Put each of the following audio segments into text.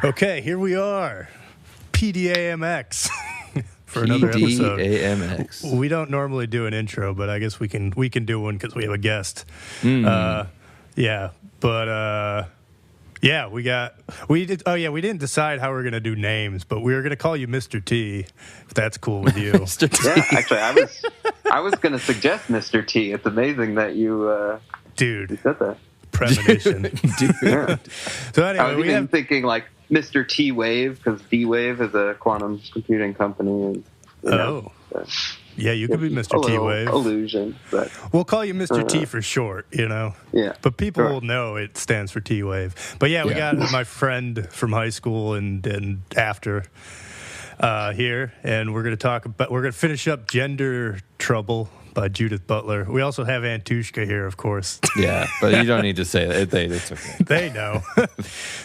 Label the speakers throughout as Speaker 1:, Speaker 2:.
Speaker 1: Okay, here we are. PDAMX for another episode.
Speaker 2: PDAMX.
Speaker 1: We don't normally do an intro, but I guess we can do one because we have a guest. We didn't decide how we're gonna do names, but we were gonna call you Mr. T, if that's cool with you.
Speaker 2: Mr. T.
Speaker 3: Yeah, actually, I was gonna suggest Mr. T. It's amazing that you
Speaker 1: Dude,
Speaker 3: said that.
Speaker 1: premonition.
Speaker 2: Dude.
Speaker 3: Yeah.
Speaker 1: So
Speaker 3: I
Speaker 1: anyway,
Speaker 3: was even thinking like Mr. T Wave, because D Wave is a quantum computing company. And,
Speaker 1: yeah, you could be Mr. T Wave.
Speaker 3: Illusion, but
Speaker 1: We'll call you Mr. T for short,
Speaker 3: Yeah.
Speaker 1: But people
Speaker 3: Sure.
Speaker 1: will know it stands for T Wave. But we got my friend from high school and after here, and we're going to finish up Gender Trouble by Judith Butler. We also have Antushka here, of course.
Speaker 2: Yeah, but you don't need to say that. It's okay.
Speaker 1: They know.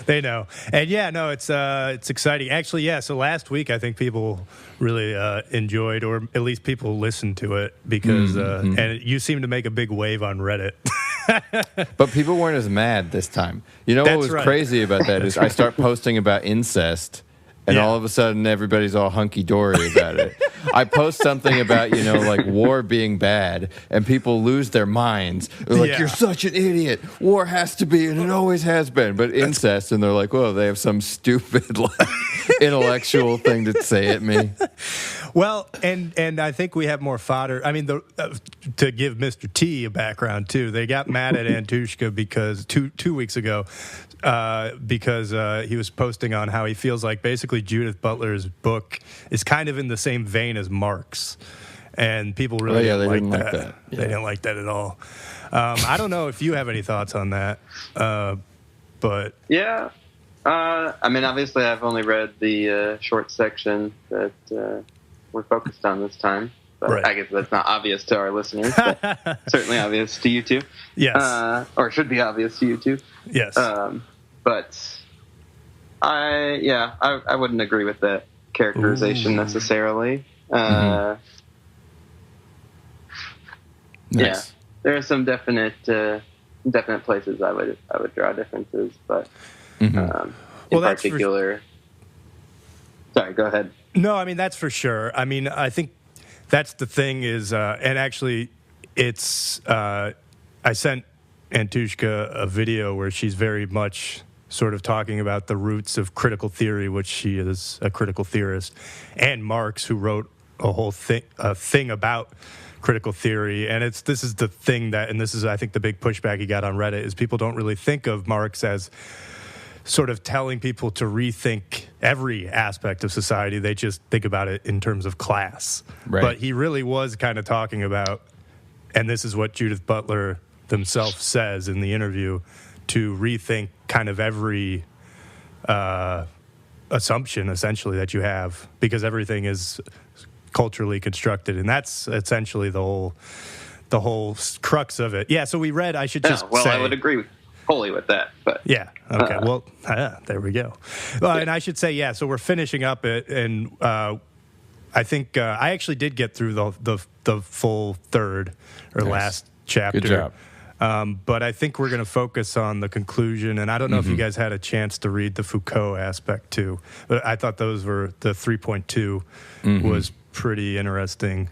Speaker 1: They know. And it's exciting. Actually, so last week I think people really enjoyed, or at least people listened to it because, and you seem to make a big wave on Reddit.
Speaker 2: But people weren't as mad this time. You know what was crazy about that is I start posting about incest, and all of a sudden everybody's all hunky-dory about it. I post something about, like war being bad, and people lose their minds. They're like, you're such an idiot. War has to be, and it always has been. But incest, and they're like, well, they have some stupid intellectual thing to say at me.
Speaker 1: Well, and I think we have more fodder. I mean, to give Mr. T a background, too, they got mad at Antushka because two weeks ago, because he was posting on how he feels like basically Judith Butler's book is kind of in the same vein as Marx. And people really didn't like that. Yeah. They didn't like that at all. I don't know if you have any thoughts on that, but...
Speaker 3: Yeah. I mean, obviously, I've only read the short section that we're focused on this time. But I guess that's not obvious to our listeners, but certainly obvious to you two.
Speaker 1: Yes.
Speaker 3: Or should be obvious to you two.
Speaker 1: Yes.
Speaker 3: But I wouldn't agree with that characterization necessarily.
Speaker 2: Nice.
Speaker 3: Yeah, there are some definite places I would draw differences, but in particular. Sorry, go ahead.
Speaker 1: No, I mean that's for sure. I mean, I think that's the thing is, and actually, it's. I sent Antushka a video where she's very much sort of talking about the roots of critical theory, which she is a critical theorist, and Marx, who wrote a whole thing about critical theory. And this is the thing and this is, I think, the big pushback he got on Reddit is people don't really think of Marx as sort of telling people to rethink every aspect of society. They just think about it in terms of class. Right. But he really was kind of talking about, and this is what Judith Butler themselves says in the interview, to rethink kind of every assumption, essentially, that you have, because everything is culturally constructed, and that's essentially the whole crux of it. Yeah, so we read, I should just say...
Speaker 3: I would agree wholly with that, but...
Speaker 1: Yeah, okay, there we go. And I should say, so we're finishing up it, and I think I actually did get through the full third or last chapter.
Speaker 2: Good job.
Speaker 1: But I think we're going to focus on the conclusion, and I don't know if you guys had a chance to read the Foucault aspect too, but I thought the 3.2 was pretty interesting.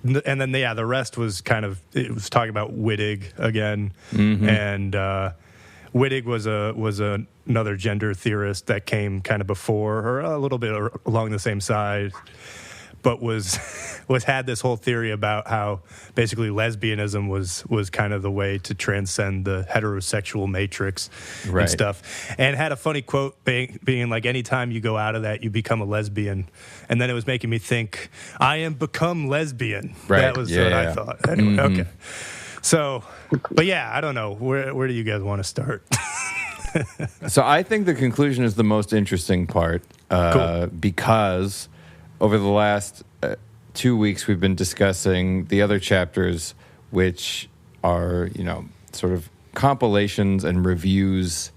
Speaker 1: And then, the rest was it was talking about Wittig again, and Wittig was another gender theorist that came kind of before, or a little bit along the same side, but had this whole theory about how basically lesbianism was kind of the way to transcend the heterosexual matrix and stuff, and had a funny quote being like, anytime you go out of that, you become a lesbian. And then it was making me think, I am become lesbian. Right. That was what I thought. Anyway, okay. So, but I don't know. Where do you guys want to start?
Speaker 2: So I think the conclusion is the most interesting part, cool. Because over the last 2 weeks, we've been discussing the other chapters, which are, sort of compilations and reviews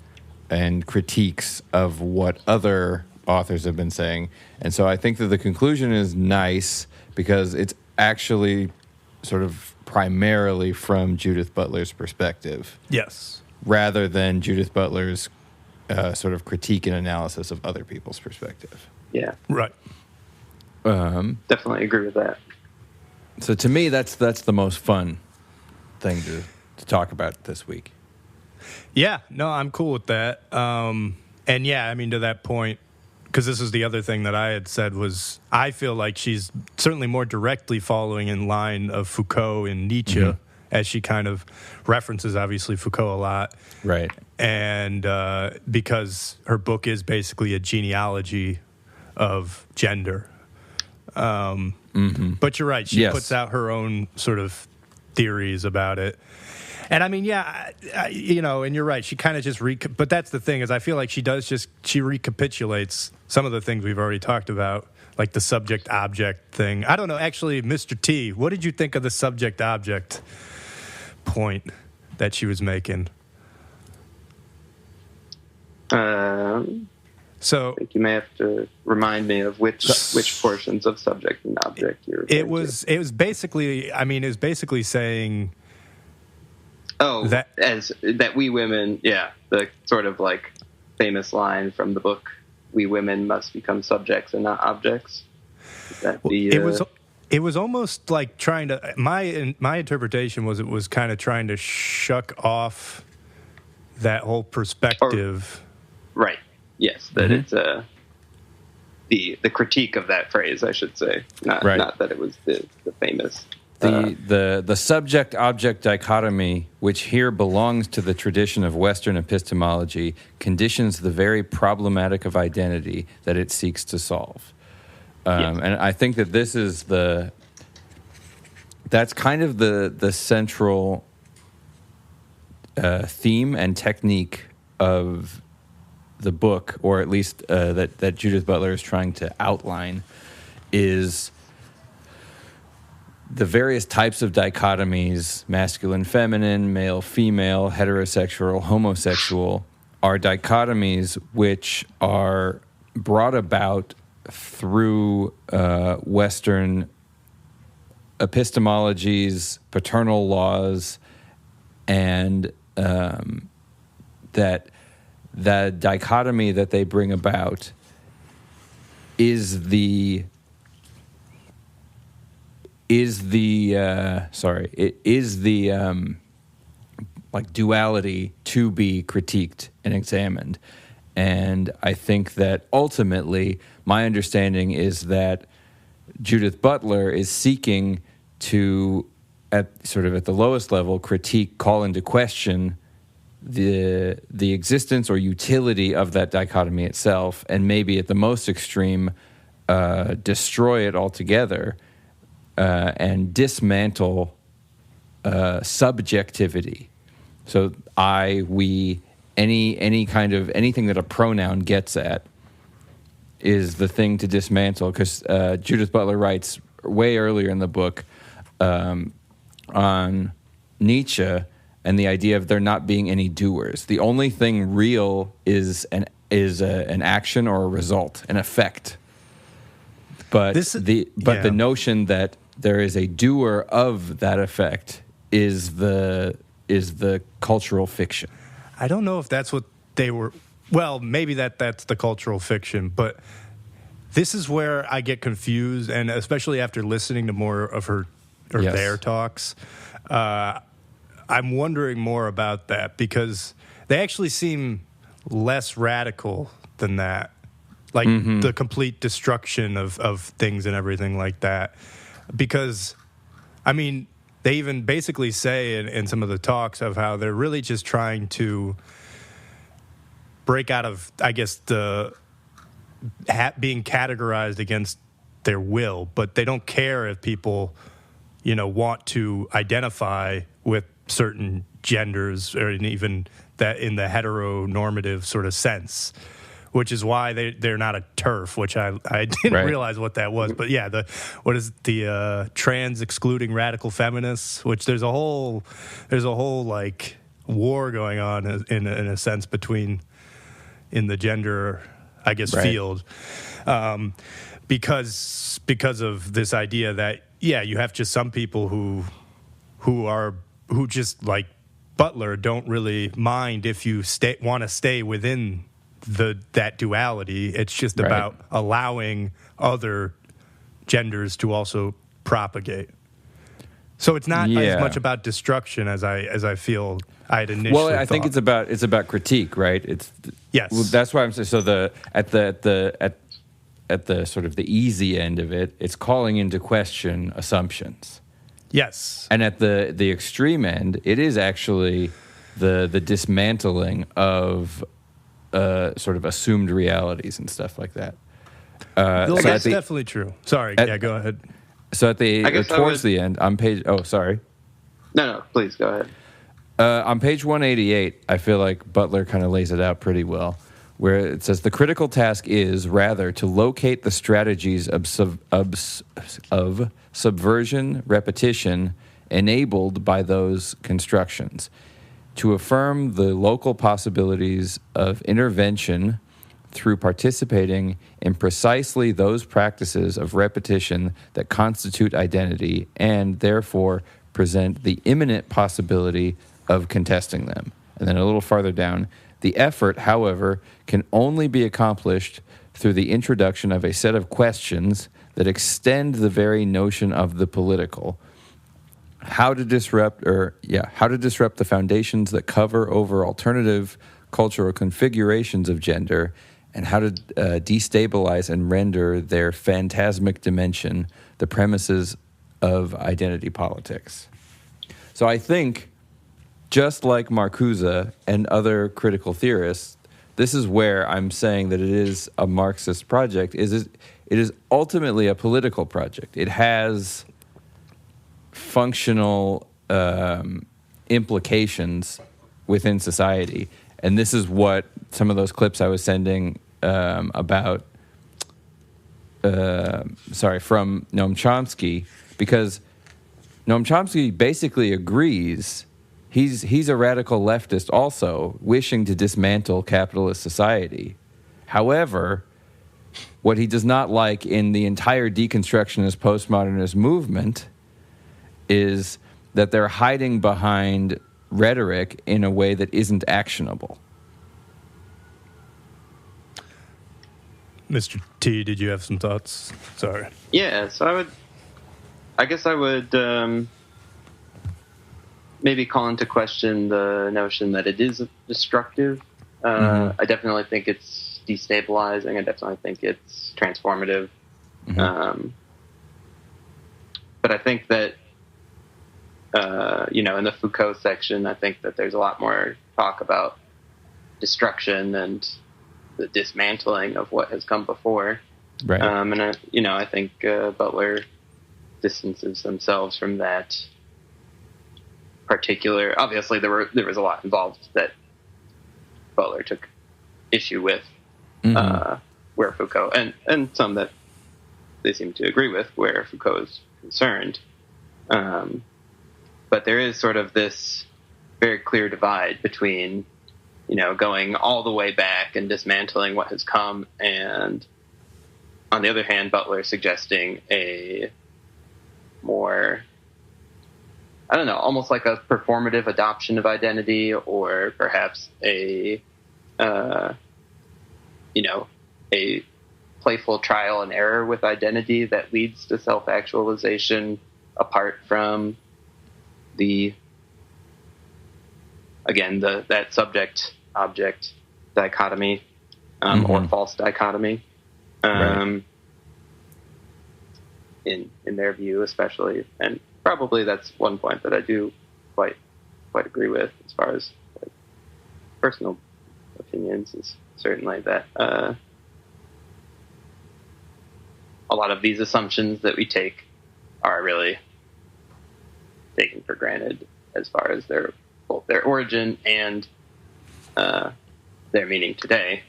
Speaker 2: and critiques of what other authors have been saying. And so I think that the conclusion is nice because it's actually sort of primarily from Judith Butler's perspective.
Speaker 1: Yes.
Speaker 2: Rather than Judith Butler's sort of critique and analysis of other people's perspective.
Speaker 3: Yeah.
Speaker 1: Right.
Speaker 3: Definitely agree with that.
Speaker 2: So to me, that's the most fun thing to talk about this week.
Speaker 1: Yeah, no, I'm cool with that. And yeah, I mean, to that point, because this is the other thing that I had said was I feel like she's certainly more directly following in line of Foucault and Nietzsche, as she kind of references, obviously, Foucault a lot.
Speaker 2: Right.
Speaker 1: And because her book is basically a genealogy of gender. But you're right. She puts out her own sort of theories about it. And I mean, yeah, and you're right. She kind of just but that's the thing is I feel like she recapitulates some of the things we've already talked about, like the subject-object thing. I don't know. Actually, Mr. T, what did you think of the subject-object point that she was making? So
Speaker 3: I think you may have to remind me of which portions of subject and object you're referring to.
Speaker 1: It was basically saying
Speaker 3: that we women, the sort of like famous line from the book, "We women must become subjects and not objects." Is that
Speaker 1: it was almost like trying to my interpretation was it was kind of trying to shuck off that whole perspective.
Speaker 3: Right. Yes, that it's the critique of that phrase, I should say, not that it was the famous.
Speaker 2: The subject-object dichotomy, which here belongs to the tradition of Western epistemology, conditions the very problematic of identity that it seeks to solve. And I think that this is that's kind of the central theme and technique of the book, or at least that Judith Butler is trying to outline, is the various types of dichotomies, masculine, feminine, male, female, heterosexual, homosexual, are dichotomies which are brought about through Western epistemologies, paternal laws, and that dichotomy that they bring about is the like duality to be critiqued and examined. And I think that ultimately my understanding is that Judith Butler is seeking to, at the lowest level, critique, call into question the existence or utility of that dichotomy itself, and maybe at the most extreme, destroy it altogether and dismantle subjectivity. So I, we, any kind of anything that a pronoun gets at is the thing to dismantle, because Judith Butler writes way earlier in the book on Nietzsche and the idea of there not being any doers. The only thing real is an action or a result, an effect. But the notion that there is a doer of that effect is the cultural fiction.
Speaker 1: I don't know if that's what they were. Well, maybe that's the cultural fiction, but this is where I get confused, and especially after listening to more of their talks, I'm wondering more about that, because they actually seem less radical than that, like the complete destruction of things and everything like that. Because, I mean, they even basically say in some of the talks of how they're really just trying to break out of, I guess, the being categorized against their will, but they don't care if people, want to identify with certain genders, or even that in the heteronormative sort of sense, which is why they're not a TERF, which I didn't realize what that was. But yeah, what is the trans excluding radical feminists, which there's a whole like war going on in a sense in the gender, I guess, field, because of this idea that you have just some people who just like Butler don't really mind if you want to stay within that duality. It's just about allowing other genders to also propagate. So it's not as much about destruction as I feel I had initially thought.
Speaker 2: Well, I think it's about critique, right?
Speaker 1: Yes.
Speaker 2: Well, that's why I'm saying. So at the sort of the easy end of it, it's calling into question assumptions.
Speaker 1: Yes.
Speaker 2: And at the extreme end, it is actually the dismantling of sort of assumed realities and stuff like that.
Speaker 1: That's definitely true. Sorry. Go ahead.
Speaker 2: So towards the end, on page... Oh, sorry.
Speaker 3: No, please, go ahead.
Speaker 2: On page 188, I feel like Butler kind of lays it out pretty well, where it says, the critical task is, rather, to locate the strategies of subversion, repetition, enabled by those constructions, to affirm the local possibilities of intervention through participating in precisely those practices of repetition that constitute identity and, therefore, present the imminent possibility of contesting them. And then a little farther down, the effort, however, can only be accomplished through the introduction of a set of questions that extend the very notion of the political. How to disrupt the foundations that cover over alternative cultural configurations of gender, and how to destabilize and render their phantasmic dimension the premises of identity politics. So I think, just like Marcuse and other critical theorists, this is where I'm saying that it is a Marxist project. It is ultimately a political project. It has functional implications within society. And this is what some of those clips I was sending from Noam Chomsky, because Noam Chomsky basically agrees. He's a radical leftist also, wishing to dismantle capitalist society. However, what he does not like in the entire deconstructionist postmodernist movement is that they're hiding behind rhetoric in a way that isn't actionable.
Speaker 1: Mr. T, did you have some thoughts? Sorry.
Speaker 3: Yeah, so I guess I would maybe call into question the notion that it is destructive. I definitely think it's destabilizing. I definitely think it's transformative. But I think that, in the Foucault section, I think that there's a lot more talk about destruction and the dismantling of what has come before.
Speaker 2: Right.
Speaker 3: And I think Butler distances themselves from that particular. Obviously, there was a lot involved that Butler took issue with, where Foucault and some that they seem to agree with, where Foucault is concerned. But there is sort of this very clear divide between, going all the way back and dismantling what has come, and on the other hand, Butler suggesting a more, almost like a performative adoption of identity, or perhaps a playful trial and error with identity that leads to self-actualization apart from that subject-object dichotomy, or false dichotomy,
Speaker 2: right.
Speaker 3: in their view, especially, and probably that's one point that I do quite agree with, as far as personal opinions, is certainly that a lot of these assumptions that we take are really taken for granted as far as both their origin and their meaning today.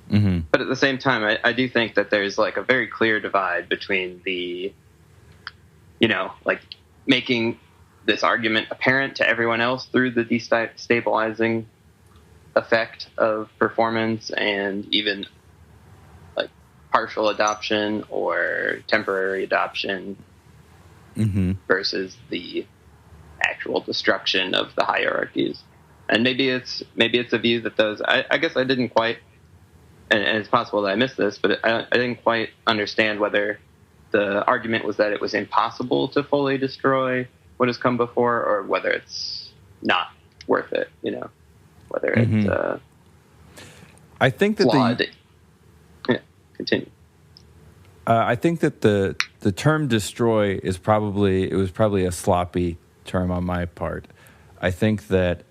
Speaker 3: But at the same time, I do think that there's like a very clear divide between the, making this argument apparent to everyone else through the destabilizing effect of performance, and even like partial adoption or temporary adoption, versus the actual destruction of the hierarchies. And maybe it's a view that those. I guess I didn't quite, and it's possible that I missed this, but I didn't quite understand whether the argument was that it was impossible to fully destroy what has come before, or whether it's not worth it. Whether it's.
Speaker 2: I think that
Speaker 3: flawed. Continue.
Speaker 2: I think that the term "destroy" was probably a sloppy term on my part. I think that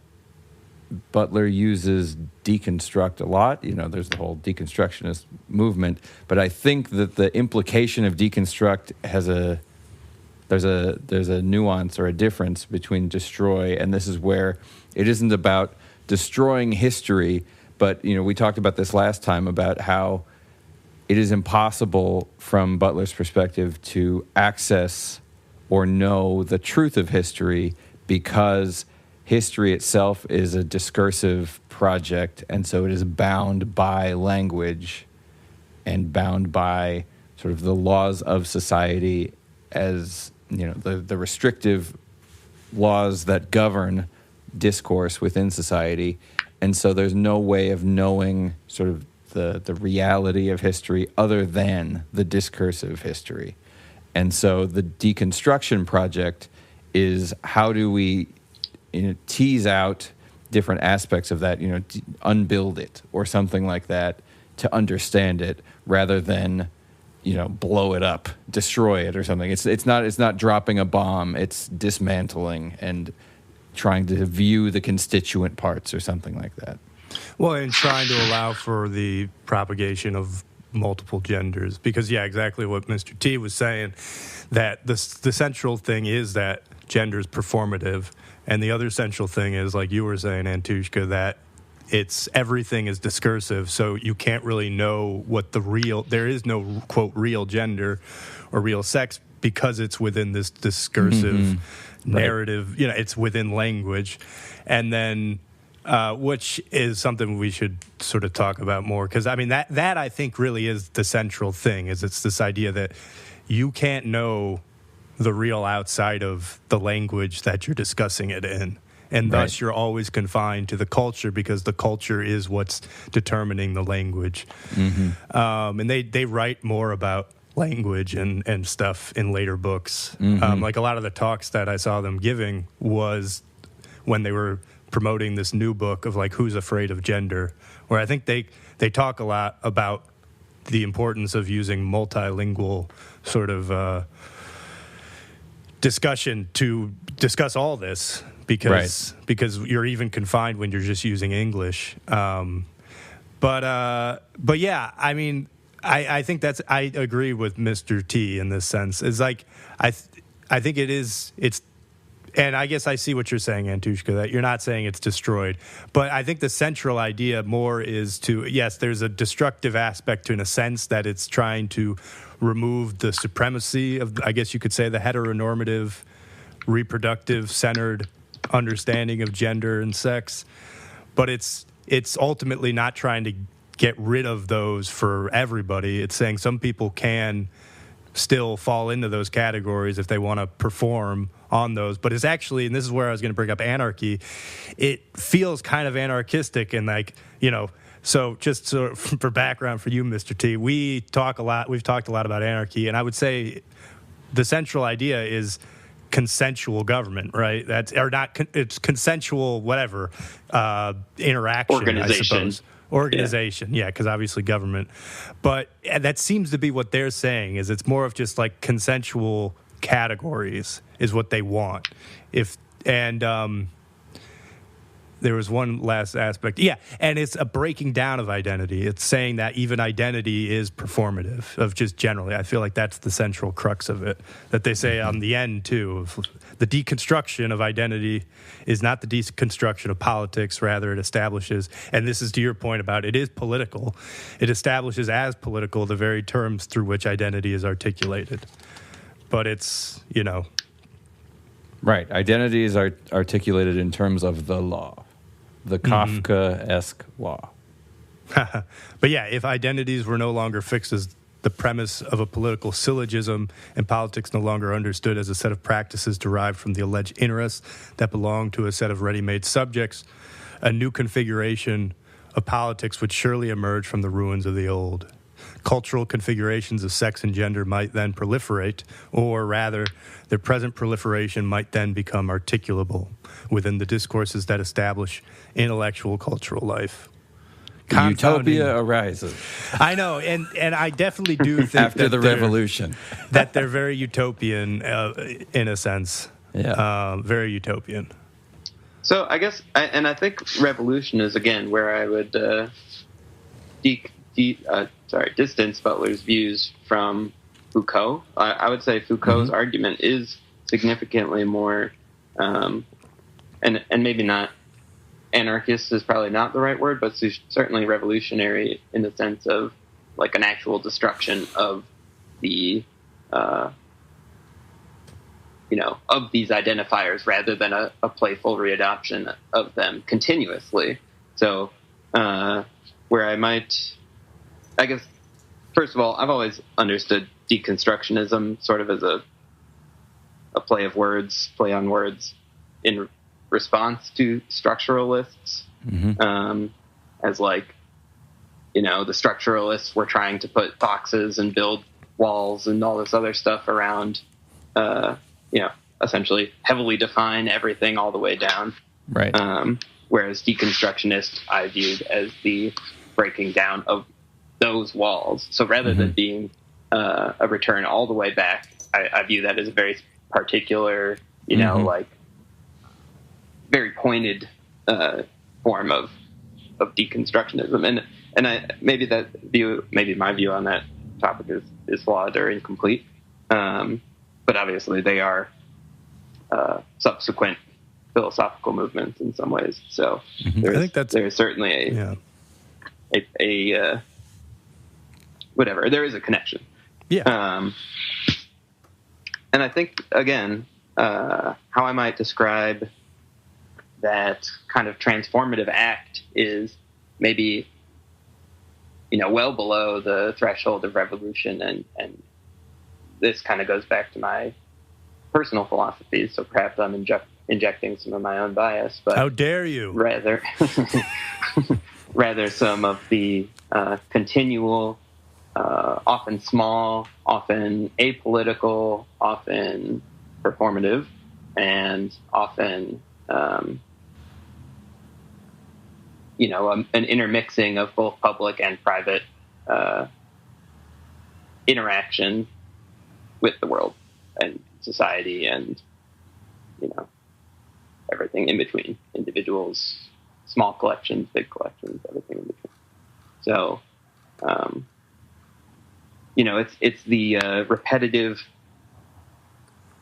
Speaker 2: Butler uses deconstruct a lot. There's the whole deconstructionist movement, but I think that the implication of deconstruct has there's a nuance or a difference between destroy, and this is where it isn't about destroying history, but we talked about this last time about how it is impossible from Butler's perspective to access or know the truth of history because history itself is a discursive project, and so it is bound by language and bound by sort of the laws of society as, the restrictive laws that govern discourse within society. And so there's no way of knowing sort of the reality of history other than the discursive history. And so the deconstruction project is how do we tease out different aspects of that, unbuild it or something like that to understand it rather than, blow it up, destroy it or something. It's not dropping a bomb, it's dismantling and trying to view the constituent parts or something like that.
Speaker 1: Well, and trying to allow for the propagation of multiple genders, because exactly what Mr. T was saying, that the central thing is that gender is performative, and the other central thing is, like you were saying, Antushka, that everything is discursive, so you can't really know what there is no, quote, real gender or real sex because it's within this discursive narrative,
Speaker 2: right.
Speaker 1: It's within language. And then which is something we should sort of talk about more, because that I think really is the central thing, is it's this idea that you can't know the real outside of the language that you're discussing it in, and thus you're always confined to the culture because the culture is what's determining the language. And they write more about language and stuff in later books. Like a lot of the talks that I saw them giving was when they were promoting this new book of like Who's Afraid of Gender, where I think they talk a lot about the importance of using multilingual sort of discussion to discuss all this, because you're even confined when you're just using English. But yeah, I think I agree with Mr. T in this sense. It's like I think it's. And I guess I see what you're saying, Antushka, that you're not saying it's destroyed. But I think the central idea more is yes, there's a destructive aspect to, in a sense, that it's trying to remove the supremacy of, I guess you could say, the heteronormative, reproductive-centered understanding of gender and sex. But it's ultimately not trying to get rid of those for everybody. It's saying some people can still fall into those categories if they want to perform on those. But it's actually, and this is where I was going to bring up anarchy, it feels kind of anarchistic, and so just for background for you, Mr. T, we've talked a lot about anarchy, and I would say the central idea is consensual government, right? It's consensual whatever, interaction,
Speaker 3: organization.
Speaker 1: I suppose. Organization, because obviously government. But that seems to be what they're saying, is it's more of just like consensual categories is what they want. There was one last aspect. And it's a breaking down of identity. It's saying that even identity is performative, of just generally. I feel like that's the central crux of it, that they say on the end, too. The deconstruction of identity is not the deconstruction of politics. Rather, it establishes, and this is to your point about it is political, it establishes as political the very terms through which identity is articulated. But it's,
Speaker 2: Right. Identity is articulated in terms of the law. The Kafka-esque law.
Speaker 1: But if identities were no longer fixed as the premise of a political syllogism, and politics no longer understood as a set of practices derived from the alleged interests that belong to a set of ready-made subjects, a new configuration of politics would surely emerge from the ruins of the old. Cultural configurations of sex and gender might then proliferate, or rather, their present proliferation might then become articulable within the discourses that establish intellectual cultural life.
Speaker 2: Utopia arises.
Speaker 1: I know, and I definitely do think
Speaker 2: after the revolution
Speaker 1: that they're very utopian in a sense.
Speaker 2: Yeah,
Speaker 1: very utopian.
Speaker 3: So I guess, I think revolution is again where I would distance Butler's views from Foucault. I would say Foucault's argument is significantly more, and maybe not. Anarchist is probably not the right word, but certainly revolutionary in the sense of like an actual destruction of the, of these identifiers rather than a playful readoption of them continuously. So, where I guess, first of all, I've always understood deconstructionism sort of as a play on words in response to structuralists, as like, the structuralists were trying to put boxes and build walls and all this other stuff around, essentially heavily define everything all the way down.
Speaker 2: Right.
Speaker 3: Whereas deconstructionist I viewed as the breaking down of those walls. So rather than being a return all the way back, I view that as a very particular, like very pointed form of deconstructionism. And maybe my view on that topic is flawed or incomplete. But obviously they are subsequent philosophical movements in some ways. So there's certainly a whatever. There is a connection.
Speaker 1: Yeah.
Speaker 3: And I think, again, how I might describe that kind of transformative act is maybe, well below the threshold of revolution. And this kind of goes back to my personal philosophies. So perhaps I'm injecting some of my own bias. But
Speaker 1: how dare you?
Speaker 3: Rather some of the continual, often small, often apolitical, often performative, and often, an intermixing of both public and private interaction with the world and society and, everything in between. Individuals, small collections, big collections, everything in between. So, it's the repetitive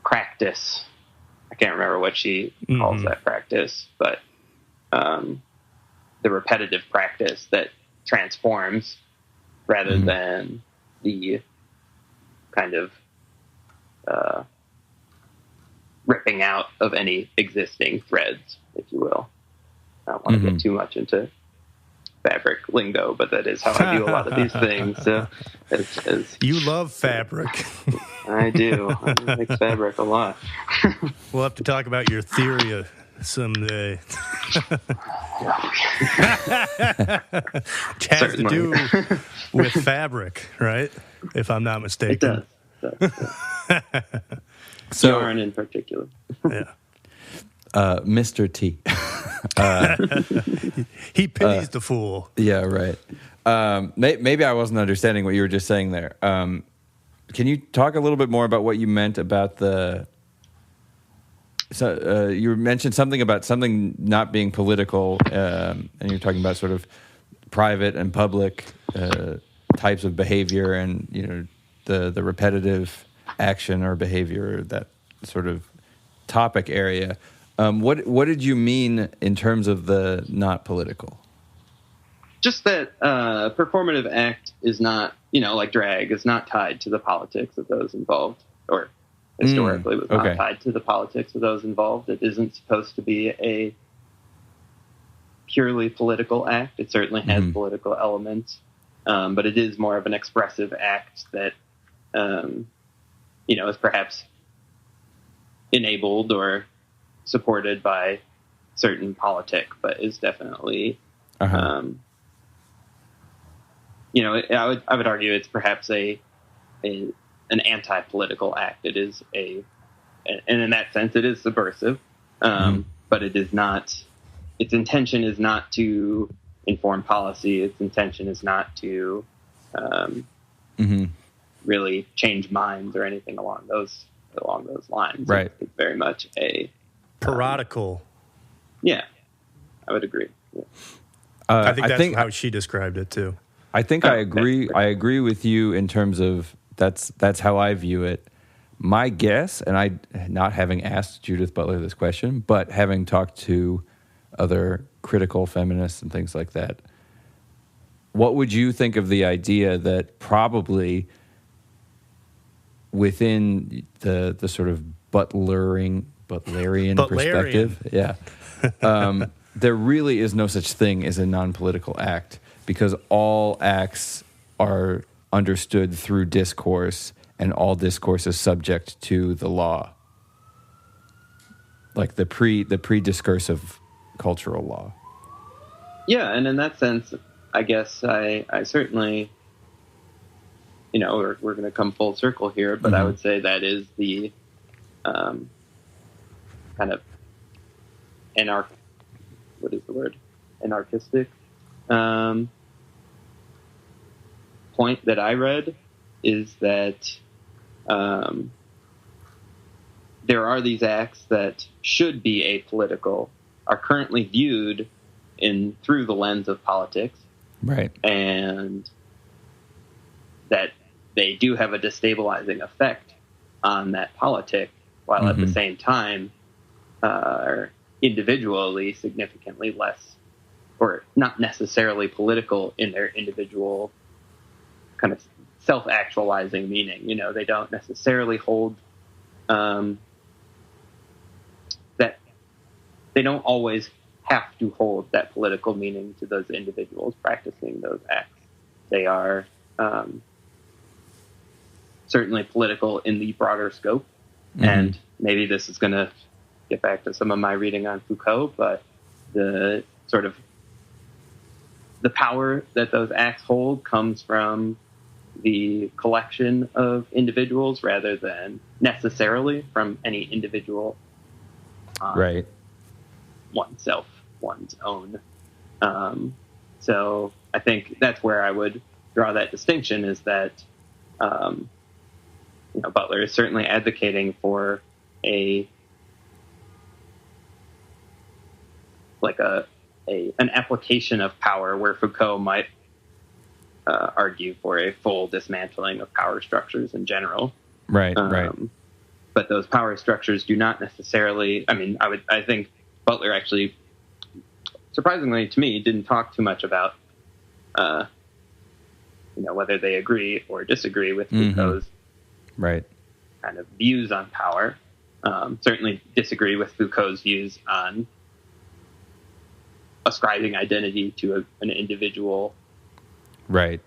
Speaker 3: practice. I can't remember what she calls that practice, but the repetitive practice that transforms rather than the kind of ripping out of any existing threads, if you will. I don't want to get too much into fabric lingo, but that is how I do a lot of these things. So,
Speaker 1: you love fabric.
Speaker 3: I do. I like fabric a lot.
Speaker 1: We'll have to talk about your theory someday. Which has to do with fabric, right? If I'm not mistaken.
Speaker 3: It does. So, yarn in particular.
Speaker 1: Yeah.
Speaker 2: Mr. T.
Speaker 1: He pities the fool.
Speaker 2: Yeah, right. Maybe I wasn't understanding what you were just saying there. Can you talk a little bit more about what you meant about you mentioned something about something not being political, and you're talking about sort of private and public types of behavior, and the repetitive action or behavior, that sort of topic area. What did you mean in terms of the not political?
Speaker 3: Just that performative act is not, like drag, is not tied to the politics of those involved, or historically was not tied to the politics of those involved. It isn't supposed to be a purely political act. It certainly has political elements, but it is more of an expressive act that, is perhaps enabled or supported by certain politic, but is definitely, I would argue it's perhaps an anti-political act. It is and in that sense, it is subversive, but it is not. Its intention is not to inform policy. Its intention is not to really change minds or anything along those lines.
Speaker 2: Right.
Speaker 3: It's very much a
Speaker 1: parodical.
Speaker 3: Yeah, I would agree. Yeah.
Speaker 1: I think that's how she described it too.
Speaker 2: I think I agree.
Speaker 3: Okay.
Speaker 2: I agree with you in terms of that's how I view it. My guess, and I not having asked Judith Butler this question, but having talked to other critical feminists and things like that, what would you think of the idea that probably within the sort of Butlerian perspective, there really is no such thing as a non-political act, because all acts are understood through discourse, and all discourse is subject to the law, like the pre-discursive cultural law.
Speaker 3: Yeah, and in that sense, I guess I certainly, we're going to come full circle here, but I would say that is the kind of anarchistic point that I read, is that there are these acts that should be apolitical, are currently viewed through the lens of politics,
Speaker 2: right? And
Speaker 3: that they do have a destabilizing effect on that politic, while at the same time are individually significantly less, or not necessarily political in their individual kind of self-actualizing meaning. They don't necessarily hold that. They don't always have to hold that political meaning to those individuals practicing those acts. They are certainly political in the broader scope. And maybe this is going to get back to some of my reading on Foucault, but the sort of the power that those acts hold comes from the collection of individuals rather than necessarily from any individual,
Speaker 2: right?
Speaker 3: Oneself, one's own. So I think that's where I would draw that distinction, is that Butler is certainly advocating for an application of power, where Foucault might argue for a full dismantling of power structures in general.
Speaker 2: Right.
Speaker 3: But those power structures do not necessarily. I think Butler actually, surprisingly to me, didn't talk too much about whether they agree or disagree with Foucault's kind of views on power. Certainly disagree with Foucault's views on ascribing identity to an individual.
Speaker 2: Right.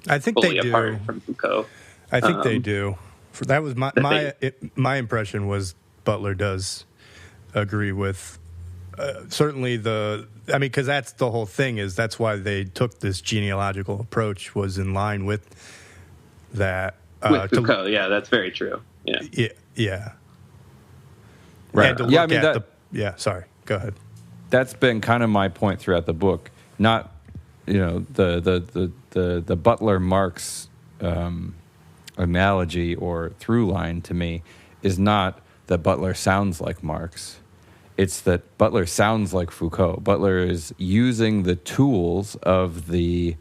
Speaker 1: I think they do.
Speaker 3: Apart from Foucault.
Speaker 1: I think they do. That was my impression was Butler does agree with certainly because that's the whole thing, is that's why they took this genealogical approach, was in line with that.
Speaker 3: With Foucault, that's very true. Yeah.
Speaker 1: Yeah.
Speaker 2: Right.
Speaker 1: And to look at sorry, go ahead.
Speaker 2: That's been kind of my point throughout the book. Not, the Butler Marx analogy or through line to me is not that Butler sounds like Marx. It's that Butler sounds like Foucault. Butler is using the tools of the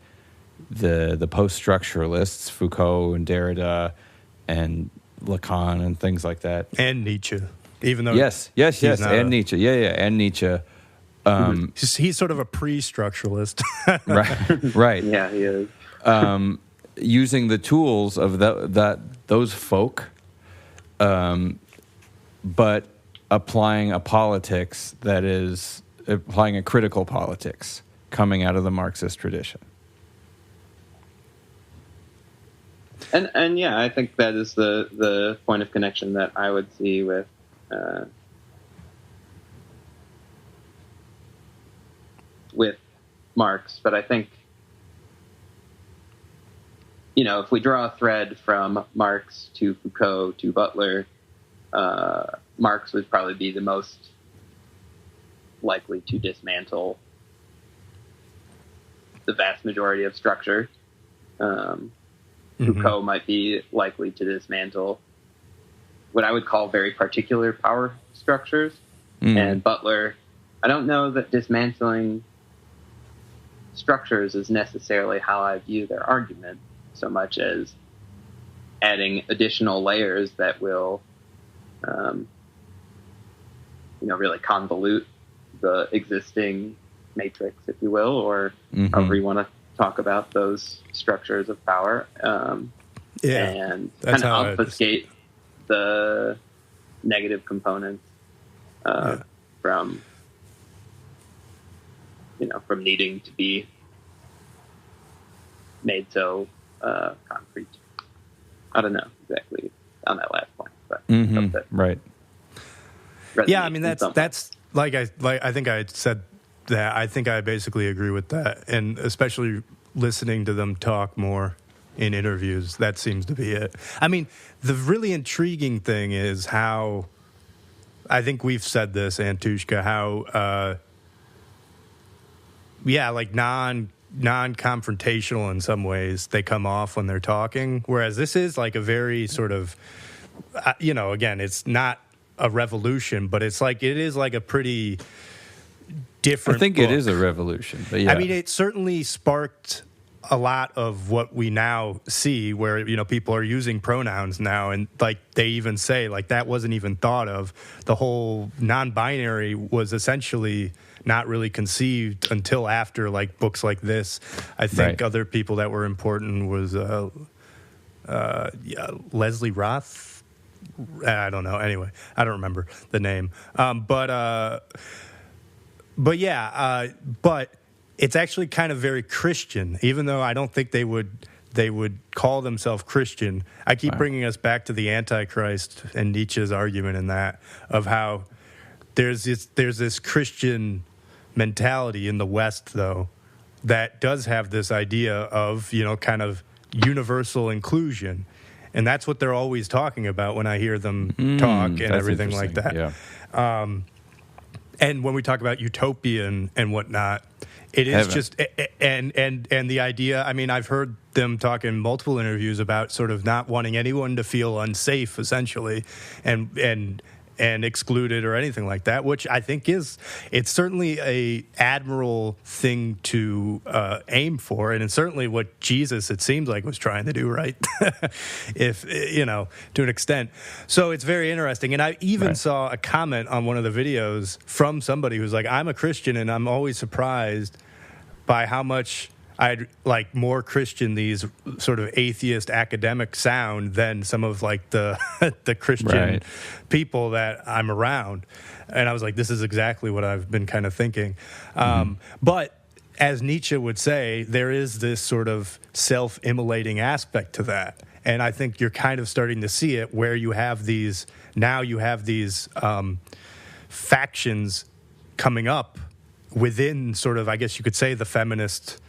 Speaker 2: post-structuralists, Foucault and Derrida and Lacan and things like that.
Speaker 1: And Nietzsche. Even though
Speaker 2: yes, and Nietzsche. Yeah, and Nietzsche.
Speaker 1: He's sort of a pre-structuralist.
Speaker 2: Right.
Speaker 3: Yeah, he is.
Speaker 2: Using the tools of those folk, but applying a politics that is applying a critical politics coming out of the Marxist tradition.
Speaker 3: And I think that is the point of connection that I would see with Marx, but I think, if we draw a thread from Marx to Foucault to Butler, Marx would probably be the most likely to dismantle the vast majority of structure. Foucault might be likely to dismantle what I would call very particular power structures. And Butler, I don't know that dismantling structures is necessarily how I view their argument, so much as adding additional layers that will, really convolute the existing matrix, if you will, or however you want to talk about those structures of power, and kind of obfuscate the negative components from needing to be made so concrete. I don't know exactly on that last point, but
Speaker 2: right.
Speaker 1: Yeah, I mean that's like I think I said that. I think I basically agree with that, and especially listening to them talk more in interviews, that seems to be it. I mean, the really intriguing thing is how, I think we've said this, Antushka, how like non-confrontational in some ways they come off when they're talking, whereas this is like a very sort of, again, it's not a revolution, but it is like a pretty different
Speaker 2: I think
Speaker 1: book.
Speaker 2: It is a revolution, but yeah.
Speaker 1: I mean, it certainly sparked a lot of what we now see, where people are using pronouns now, and like they even say like that wasn't even thought of. The whole non-binary was essentially not really conceived until after like books like this. I think other people that were important was Leslie Roth. I don't know. Anyway, I don't remember the name. But it's actually kind of very Christian, even though I don't think they would call themselves Christian. I keep bringing us back to the Antichrist and Nietzsche's argument in that, of how there's this Christian mentality in the West, though, that does have this idea of, kind of universal inclusion. And that's what they're always talking about when I hear them talk and everything like that.
Speaker 2: Yeah.
Speaker 1: And when we talk about utopia and whatnot, it is just and the idea. I mean, I've heard them talk in multiple interviews about sort of not wanting anyone to feel unsafe, essentially, and excluded or anything like that. Which I think it's certainly a admirable thing to aim for, and it's certainly what Jesus, it seems like, was trying to do, right? If to an extent. So it's very interesting. And I even saw a comment on one of the videos from somebody who's like, "I'm a Christian, and I'm always surprised by how much I'd like more Christian these sort of atheist academic sound than some of like the the Christian people that I'm around." And I was like, this is exactly what I've been kind of thinking. But as Nietzsche would say, there is this sort of self-immolating aspect to that. And I think you're kind of starting to see it, where you have these factions coming up within sort of, I guess you could say, the feminist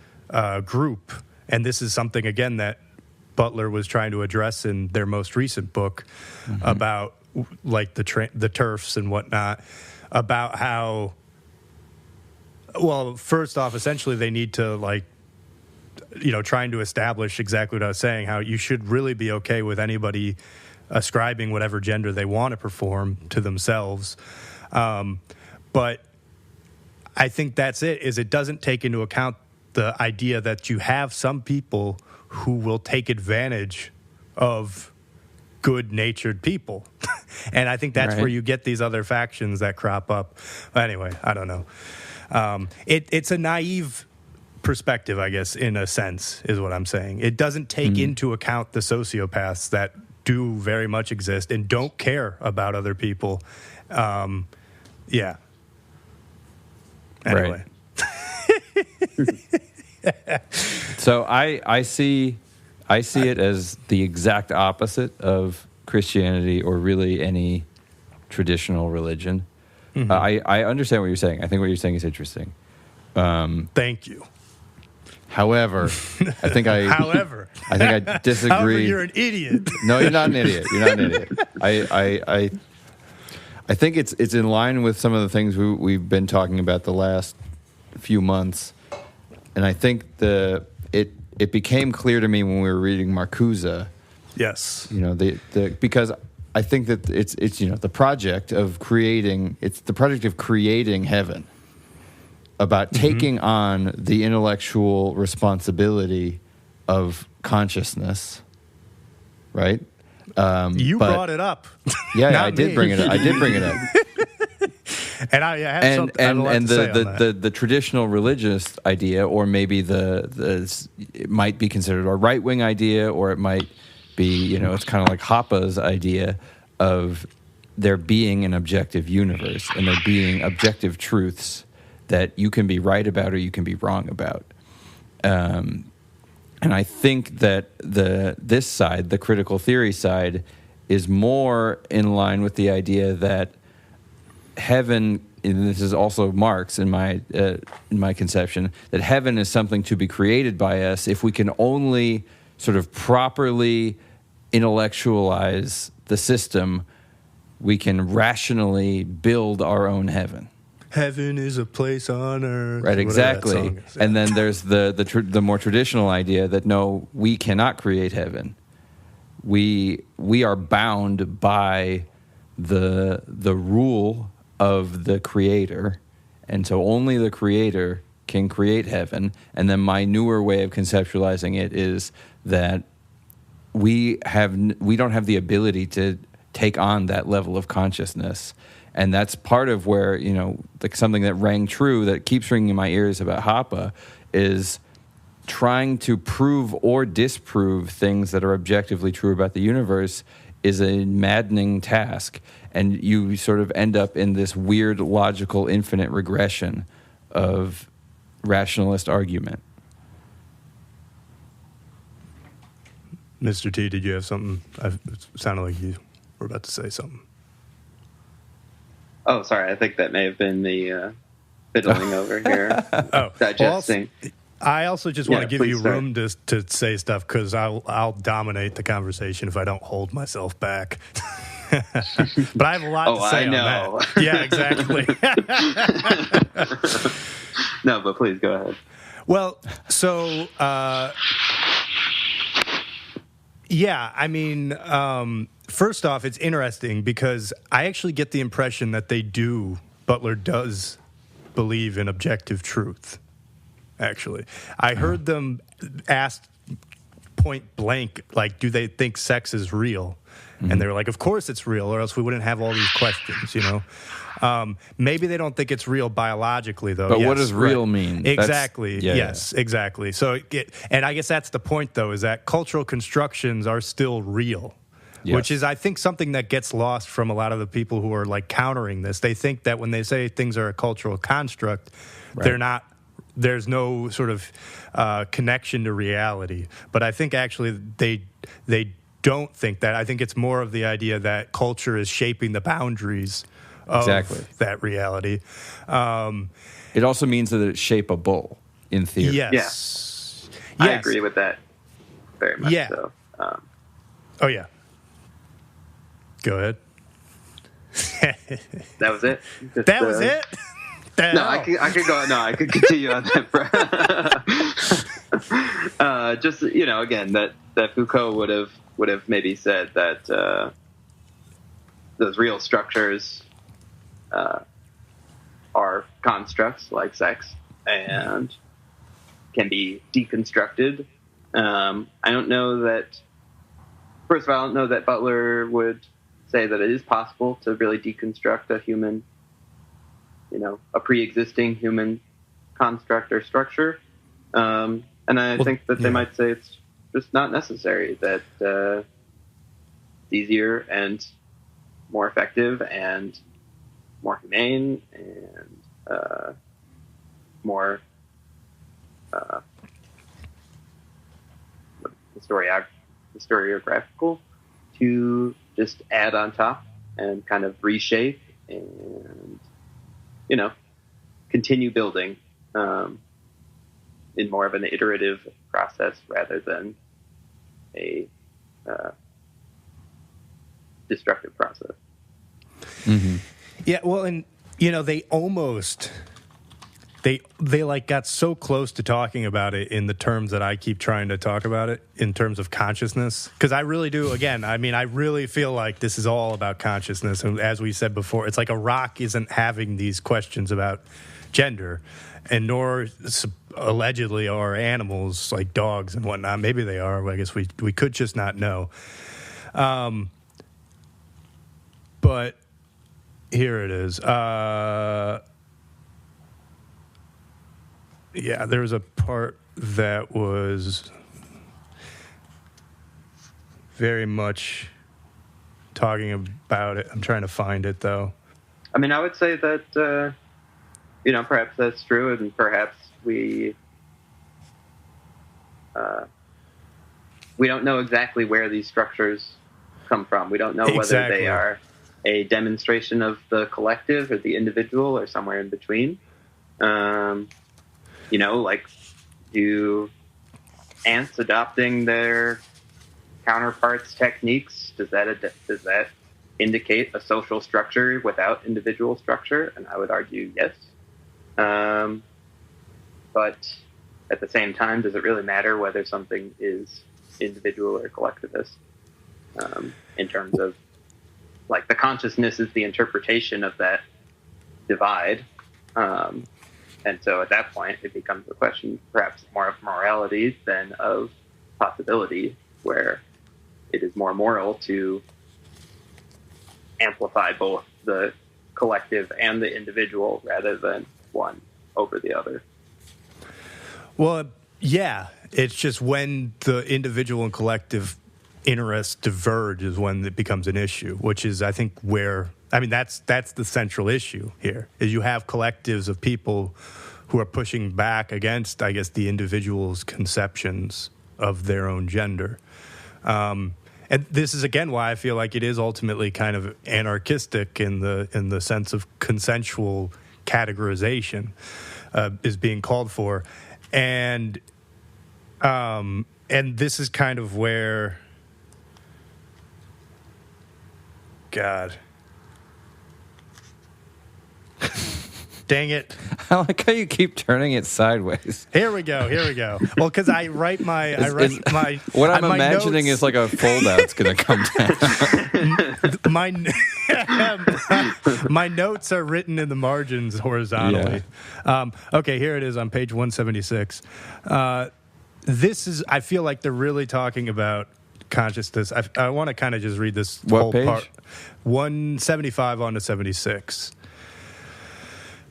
Speaker 1: group. And this is something, again, that Butler was trying to address in their most recent book about like the TERFs and whatnot, about how, well, first off, essentially they need to like, trying to establish exactly what I was saying, how you should really be okay with anybody ascribing whatever gender they want to perform to themselves. But I think that's it doesn't take into account the idea that you have some people who will take advantage of good-natured people. And I think that's where you get these other factions that crop up. Anyway, I don't know. It's a naive perspective, I guess, in a sense, is what I'm saying. It doesn't take into account the sociopaths that do very much exist and don't care about other people. Anyway.
Speaker 2: So I see it as the exact opposite of Christianity or really any traditional religion. I understand what you're saying. I think what you're saying is interesting.
Speaker 1: Thank you.
Speaker 2: However, I think I disagree.
Speaker 1: However, you're an idiot.
Speaker 2: No, you're not an idiot. You're not an idiot. I think it's in line with some of the things we've been talking about the last few months, and I think it became clear to me when we were reading Marcuse.
Speaker 1: Yes.
Speaker 2: Because I think that it's the project of creating heaven, about taking on the intellectual responsibility of consciousness, right?
Speaker 1: You brought it up.
Speaker 2: Yeah, I did bring it up.
Speaker 1: And I had something to say on that.
Speaker 2: The traditional religious idea, or maybe it might be considered a right-wing idea, or it might be, it's kind of like Hoppe's idea of there being an objective universe and there being objective truths that you can be right about or you can be wrong about. And I think that this side, the critical theory side, is more in line with the idea that heaven, and this is also Marx in my conception, that heaven is something to be created by us if we can only sort of properly intellectualize the system, we can rationally build our own heaven.
Speaker 1: Heaven is a place on earth.
Speaker 2: Right, exactly. And then there's the more traditional idea that no, we cannot create heaven. We are bound by the rule of the Creator, and so only the Creator can create heaven. And then my newer way of conceptualizing it is that we don't have the ability to take on that level of consciousness. And that's part of where, like something that rang true, that keeps ringing in my ears about Hoppe, is trying to prove or disprove things that are objectively true about the universe is a maddening task. And you sort of end up in this weird, logical, infinite regression of rationalist argument.
Speaker 1: Mr. T, did you have something? It sounded like you were about to say something.
Speaker 3: Oh, sorry. I think that may have been the fiddling over here. Digesting.
Speaker 1: Well, I also just want to give you room to say stuff, because I'll dominate the conversation if I don't hold myself back. But I have a lot to say on that. Yeah, exactly.
Speaker 3: No, but please go ahead.
Speaker 1: Well, so yeah, I mean, first off, it's interesting because I actually get the impression that Butler does believe in objective truth, actually. I heard them asked point blank, like, do they think sex is real? Mm-hmm. And they were like, of course it's real, or else we wouldn't have all these questions, Maybe they don't think it's real biologically, though.
Speaker 2: But what does real mean?
Speaker 1: Exactly. Exactly. So, and I guess that's the point, though, is that cultural constructions are still real, which is, I think, something that gets lost from a lot of the people who are, like, countering this. They think that when they say things are a cultural construct, they're not. There's no sort of connection to reality. But I think, actually, they don't think that. I think it's more of the idea that culture is shaping the boundaries of that reality.
Speaker 2: It also means that it's shapeable in theory.
Speaker 1: Yes.
Speaker 3: I agree with that very much. Yeah. So.
Speaker 1: Oh, yeah. Go ahead.
Speaker 3: That was it?
Speaker 1: That was it?
Speaker 3: No, I could go. No, I could continue on that. Just, again, that Foucault would have maybe said that those real structures are constructs like sex and can be deconstructed. I don't know that. First of all, I don't know that Butler would say that it is possible to really deconstruct a human, a pre-existing human construct or structure. And I think that they might say it's just not necessary, that it's easier and more effective and more humane and more historiographical to just add on top and kind of reshape and, continue building. in more of an iterative process rather than a destructive process.
Speaker 1: Mm-hmm. Yeah, well, and they almost they like got so close to talking about it in the terms that I keep trying to talk about it in terms of consciousness, because I really do. Again, I mean, I really feel like this is all about consciousness, and as we said before, it's like a rock isn't having these questions about gender, and nor allegedly are animals like dogs and whatnot. Maybe they are. I guess we could just not know. But here it is. Yeah, there was a part that was very much talking about it. I'm trying to find it, though.
Speaker 3: I mean, I would say that, perhaps that's true, and perhaps we don't know exactly where these structures come from. We don't know whether they are a demonstration of the collective or the individual or somewhere in between. Like, do ants adopting their counterparts' techniques, does that indicate a social structure without individual structure? And I would argue yes. But at the same time, does it really matter whether something is individual or collectivist? In terms of, like, the consciousness is the interpretation of that divide. And so at that point, it becomes a question perhaps more of morality than of possibility, where it is more moral to amplify both the collective and the individual rather than one over the other.
Speaker 1: Well, yeah, it's just when the individual and collective interests diverge is when it becomes an issue, which is, I think, that's the central issue here, is you have collectives of people who are pushing back against, I guess, the individual's conceptions of their own gender. And this is, again, why I feel like it is ultimately kind of anarchistic in the sense of consensual categorization is being called for. And this is kind of where... God. Dang it.
Speaker 2: I like how you keep turning it sideways.
Speaker 1: Here we go. Well, because I write my...
Speaker 2: what I'm imagining
Speaker 1: notes.
Speaker 2: Is like a fold-out's going to come down.
Speaker 1: My notes are written in the margins horizontally. Yeah. Okay, here it is on page 176. This is... I feel like they're really talking about consciousness. I want to kind of just read this whole
Speaker 2: page?
Speaker 1: Part. 175 on to 76.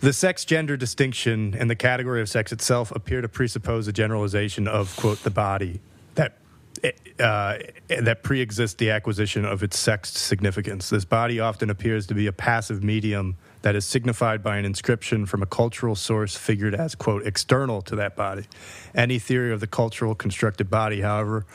Speaker 1: The sex-gender distinction and the category of sex itself appear to presuppose a generalization of, quote, the body that pre-exists the acquisition of its sex significance. This body often appears to be a passive medium that is signified by an inscription from a cultural source figured as, quote, external to that body. Any theory of the cultural constructed body, however,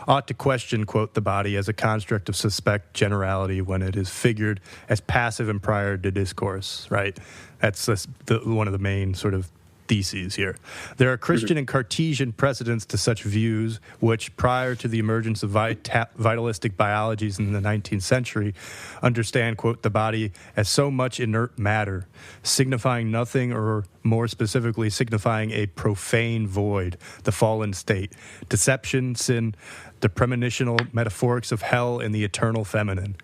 Speaker 1: ought to question, quote, the body as a construct of suspect generality when it is figured as passive and prior to discourse, right? That's one of the main sort of theses here. There are Christian and Cartesian precedents to such views, which, prior to the emergence of vitalistic biologies in the 19th century, understand, quote, the body as so much inert matter, signifying nothing, or more specifically, signifying a profane void, the fallen state, deception, sin, the premonitional metaphorics of hell and the eternal feminine.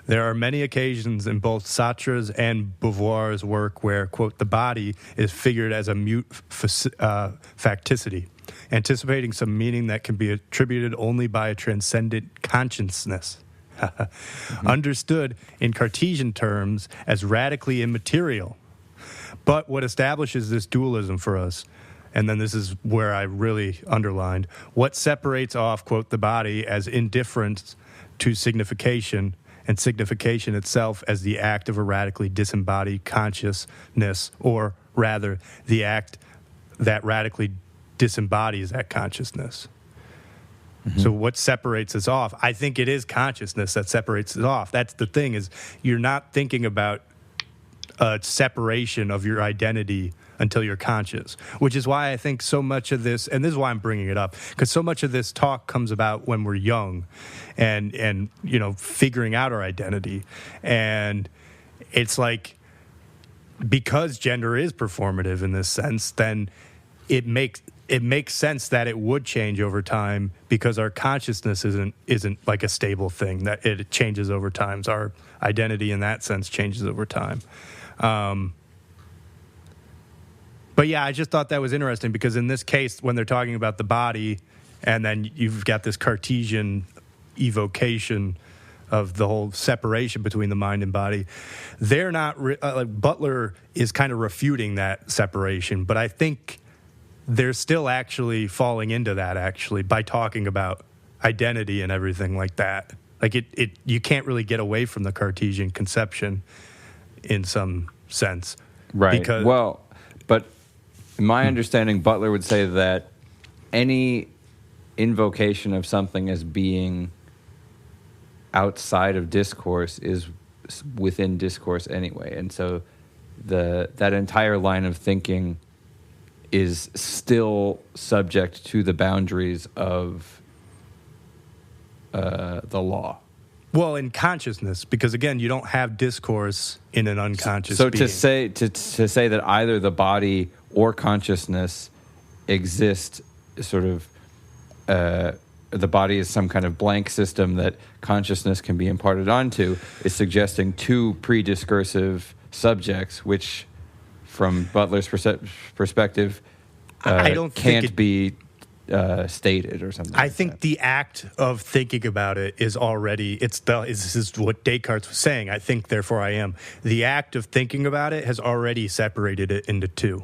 Speaker 1: There are many occasions in both Sartre's and Beauvoir's work where, quote, the body is figured as a mute facticity, anticipating some meaning that can be attributed only by a transcendent consciousness, understood in Cartesian terms as radically immaterial. But what establishes this dualism for us, and then this is where I really underlined, what separates off, quote, the body as indifference to signification, and signification itself as the act of a radically disembodied consciousness, or rather, the act that radically disembodies that consciousness. Mm-hmm. So what separates us off? I think it is consciousness that separates us off. That's the thing, is you're not thinking about a separation of your identity until you're conscious, which is why I think so much of this, and this is why I'm bringing it up, because so much of this talk comes about when we're young and figuring out our identity. And it's like, because gender is performative in this sense, then it makes sense that it would change over time, because our consciousness isn't like a stable thing, that it changes over time. So our identity in that sense changes over time. But yeah, I just thought that was interesting, because in this case, when they're talking about the body, and then you've got this Cartesian evocation of the whole separation between the mind and body, they're not Butler is kind of refuting that separation, but I think they're still actually falling into that, actually, by talking about identity and everything like that. Like you can't really get away from the Cartesian conception in some sense,
Speaker 2: right?
Speaker 1: Because,
Speaker 2: but in my understanding, Butler would say that any invocation of something as being outside of discourse is within discourse anyway, and so that entire line of thinking is still subject to the boundaries of the law.
Speaker 1: Well, in consciousness, because again, you don't have discourse in an unconscious
Speaker 2: being.
Speaker 1: So
Speaker 2: to say that either the body or consciousness exist, sort of, the body is some kind of blank system that consciousness can be imparted onto, is suggesting two pre-discursive subjects, which, from Butler's perspective, can't be stated or something.
Speaker 1: I think the act of thinking about it is already, this is what Descartes was saying, I think, therefore I am. The act of thinking about it has already separated it into two.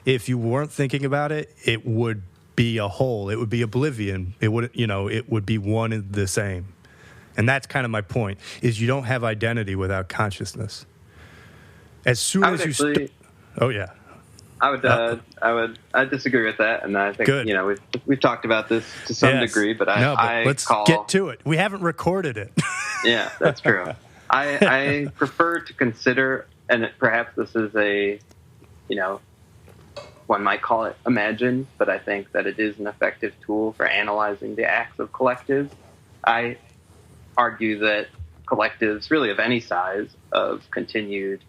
Speaker 1: If you weren't thinking about it, it would be a whole. It would be oblivion. It would be one and the same. And that's kind of my point, is you don't have identity without consciousness. As soon as you oh yeah.
Speaker 3: I disagree with that, and I think
Speaker 1: Good.
Speaker 3: We've talked about this to some degree, but
Speaker 1: let's get to it. We haven't recorded it.
Speaker 3: Yeah, that's true. I prefer to consider, and perhaps this is one might call it imagine, but I think that it is an effective tool for analyzing the acts of collectives. I argue that collectives, really of any size, of continued,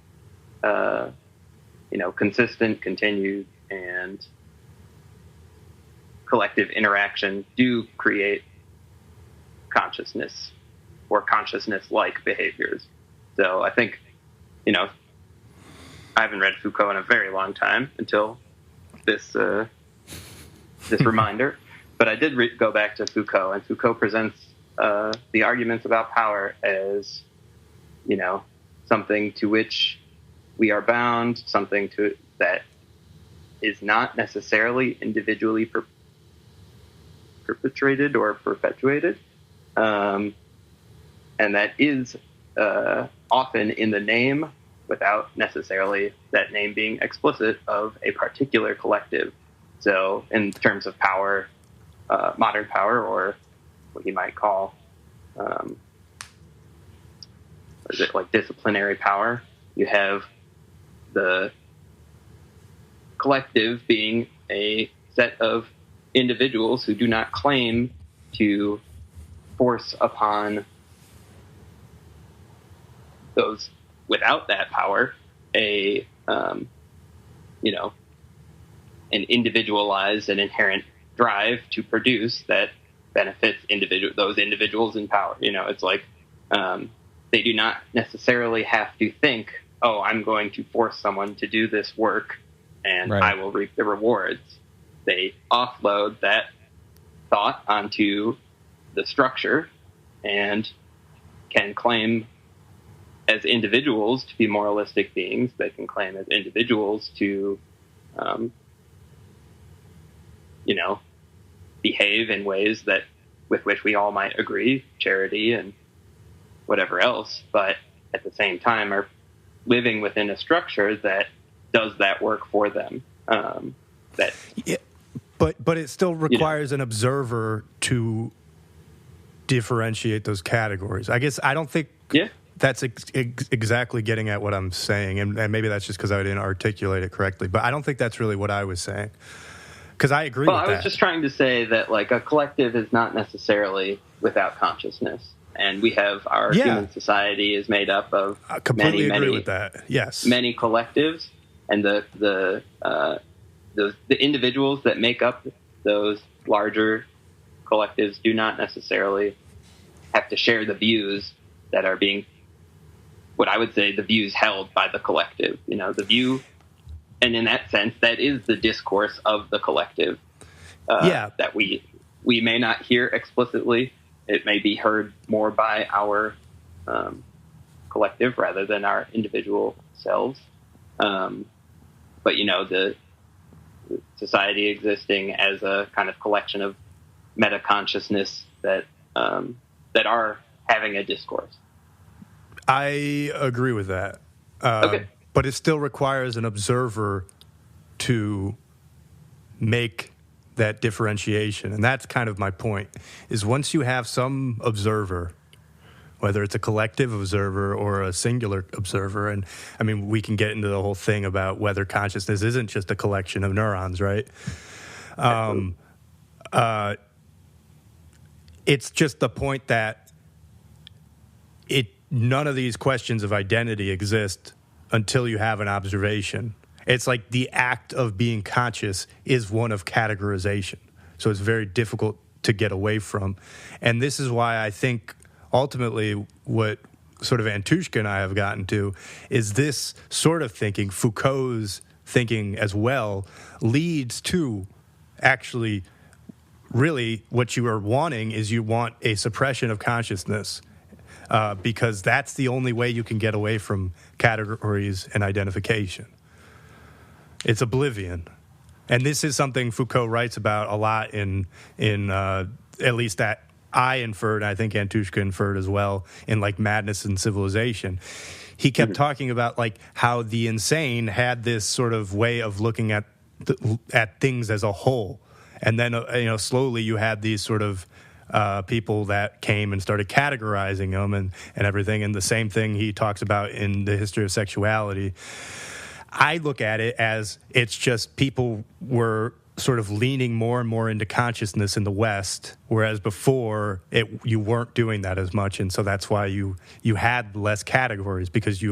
Speaker 3: consistent, continued, and collective interaction do create consciousness or consciousness-like behaviors. So I think, I haven't read Foucault in a very long time until this reminder, but I did go back to Foucault, and Foucault presents the arguments about power as, something to which we are bound, something that is not necessarily individually perpetrated or perpetuated, and that is often in the name, without necessarily that name being explicit, of a particular collective. So in terms of power, modern power, or what you might call, disciplinary power, you have the collective being a set of individuals who do not claim to force upon those without that power an individualized and inherent drive to produce that benefits those individuals in power. It's like they do not necessarily have to think, oh, I'm going to force someone to do this work and I will reap the rewards. They offload that thought onto the structure and can claim as individuals to be moralistic beings. They can claim as individuals to, behave in ways with which we all might agree, charity and whatever else, but at the same time are living within a structure that does that work for them. But
Speaker 1: it still requires an observer to differentiate those categories. I guess I don't think that's exactly getting at what I'm saying, and maybe that's just because I didn't articulate it correctly, but I don't think that's really what I was saying, because I agree with that.
Speaker 3: Well, I was just trying to say that, like, a collective is not necessarily without consciousness, and we have our human society is made up of
Speaker 1: I completely agree with that. Yes,
Speaker 3: many collectives, and the individuals that make up those larger collectives do not necessarily have to share the views that are being, what I would say, the views held by the collective. You know, the view, and in that sense, that is the discourse of the collective. That we may not hear explicitly. It may be heard more by our collective rather than our individual selves. But, you know, the society existing as a kind of collection of meta-consciousness that are having a discourse.
Speaker 1: I agree with that.
Speaker 3: Okay.
Speaker 1: But it still requires an observer to make that differentiation. And that's kind of my point, is once you have some observer, whether it's a collective observer or a singular observer, and I mean, we can get into the whole thing about whether consciousness isn't just a collection of neurons, right? It's just the point that none of these questions of identity exist until you have an observation. It's like the act of being conscious is one of categorization. So it's very difficult to get away from. And this is why I think ultimately what sort of Antushka and I have gotten to is this sort of thinking, Foucault's thinking as well, leads to actually really what you are wanting is you want a suppression of consciousness. Because that's the only way you can get away from categories and identification. It's oblivion. And this is something Foucault writes about a lot in at least that I inferred, and I think Antushka inferred as well, in like Madness and Civilization. He kept talking about like how the insane had this sort of way of looking at things as a whole. And then, slowly you had these sort of people that came and started categorizing them and everything. And the same thing he talks about in The History of Sexuality. I look at it as it's just people were sort of leaning more and more into consciousness in the West, whereas before you weren't doing that as much. And so that's why you had less categories, because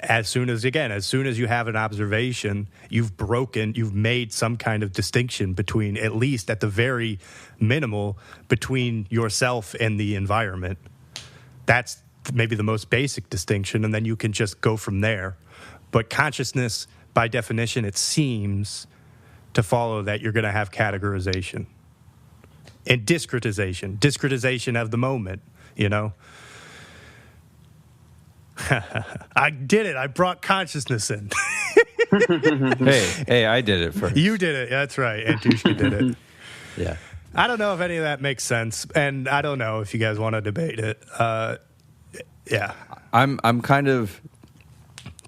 Speaker 1: as soon as you have an observation, you've made some kind of distinction between, at least at the very minimal, between yourself and the environment. That's maybe the most basic distinction, and then you can just go from there. But consciousness, by definition, it seems to follow that you're going to have categorization and discretization of the moment, you know? I did it. I brought consciousness in.
Speaker 2: Hey, I did it first.
Speaker 1: You did it. That's right. Antushka did it.
Speaker 2: Yeah.
Speaker 1: I don't know if any of that makes sense, and I don't know if you guys want to debate it. Yeah.
Speaker 2: I'm kind of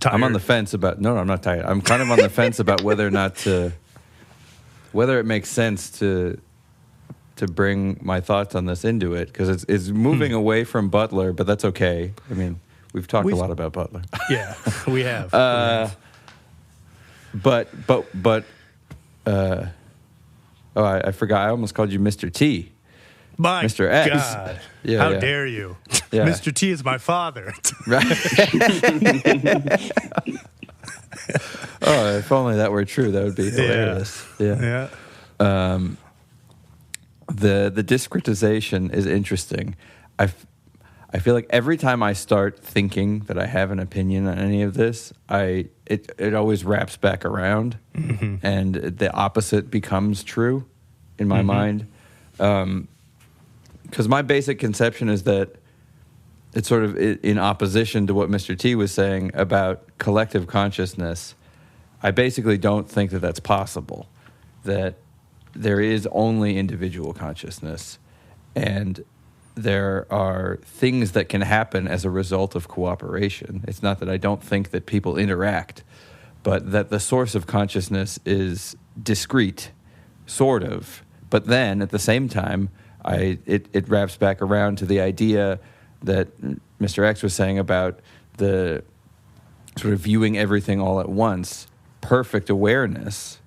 Speaker 1: tired.
Speaker 2: I'm on the fence about. No, I'm not tired. I'm kind of on the fence about whether it makes sense to bring my thoughts on this into it, because it's moving away from Butler, but that's okay. I mean, we've talked a lot about Butler.
Speaker 1: Yeah, we have.
Speaker 2: I forgot. I almost called you Mr. T.
Speaker 1: My
Speaker 2: Mr. X.
Speaker 1: God.
Speaker 2: Yeah,
Speaker 1: How
Speaker 2: yeah.
Speaker 1: dare you?
Speaker 2: Yeah.
Speaker 1: Mr. T is my father.
Speaker 2: Right. Oh, if only that were true, that would be hilarious. Yeah. The discretization is interesting. I feel like every time I start thinking that I have an opinion on any of this, it always wraps back around, and the opposite becomes true in my mind. Because my basic conception is that it's sort of in opposition to what Mr. T was saying about collective consciousness. I basically don't think that that's possible, that there is only individual consciousness, and there are things that can happen as a result of cooperation. It's not that I don't think that people interact, but that the source of consciousness is discrete, sort of. But then, at the same time, it wraps back around to the idea that Mr. X was saying about the sort of viewing everything all at once, perfect awareness,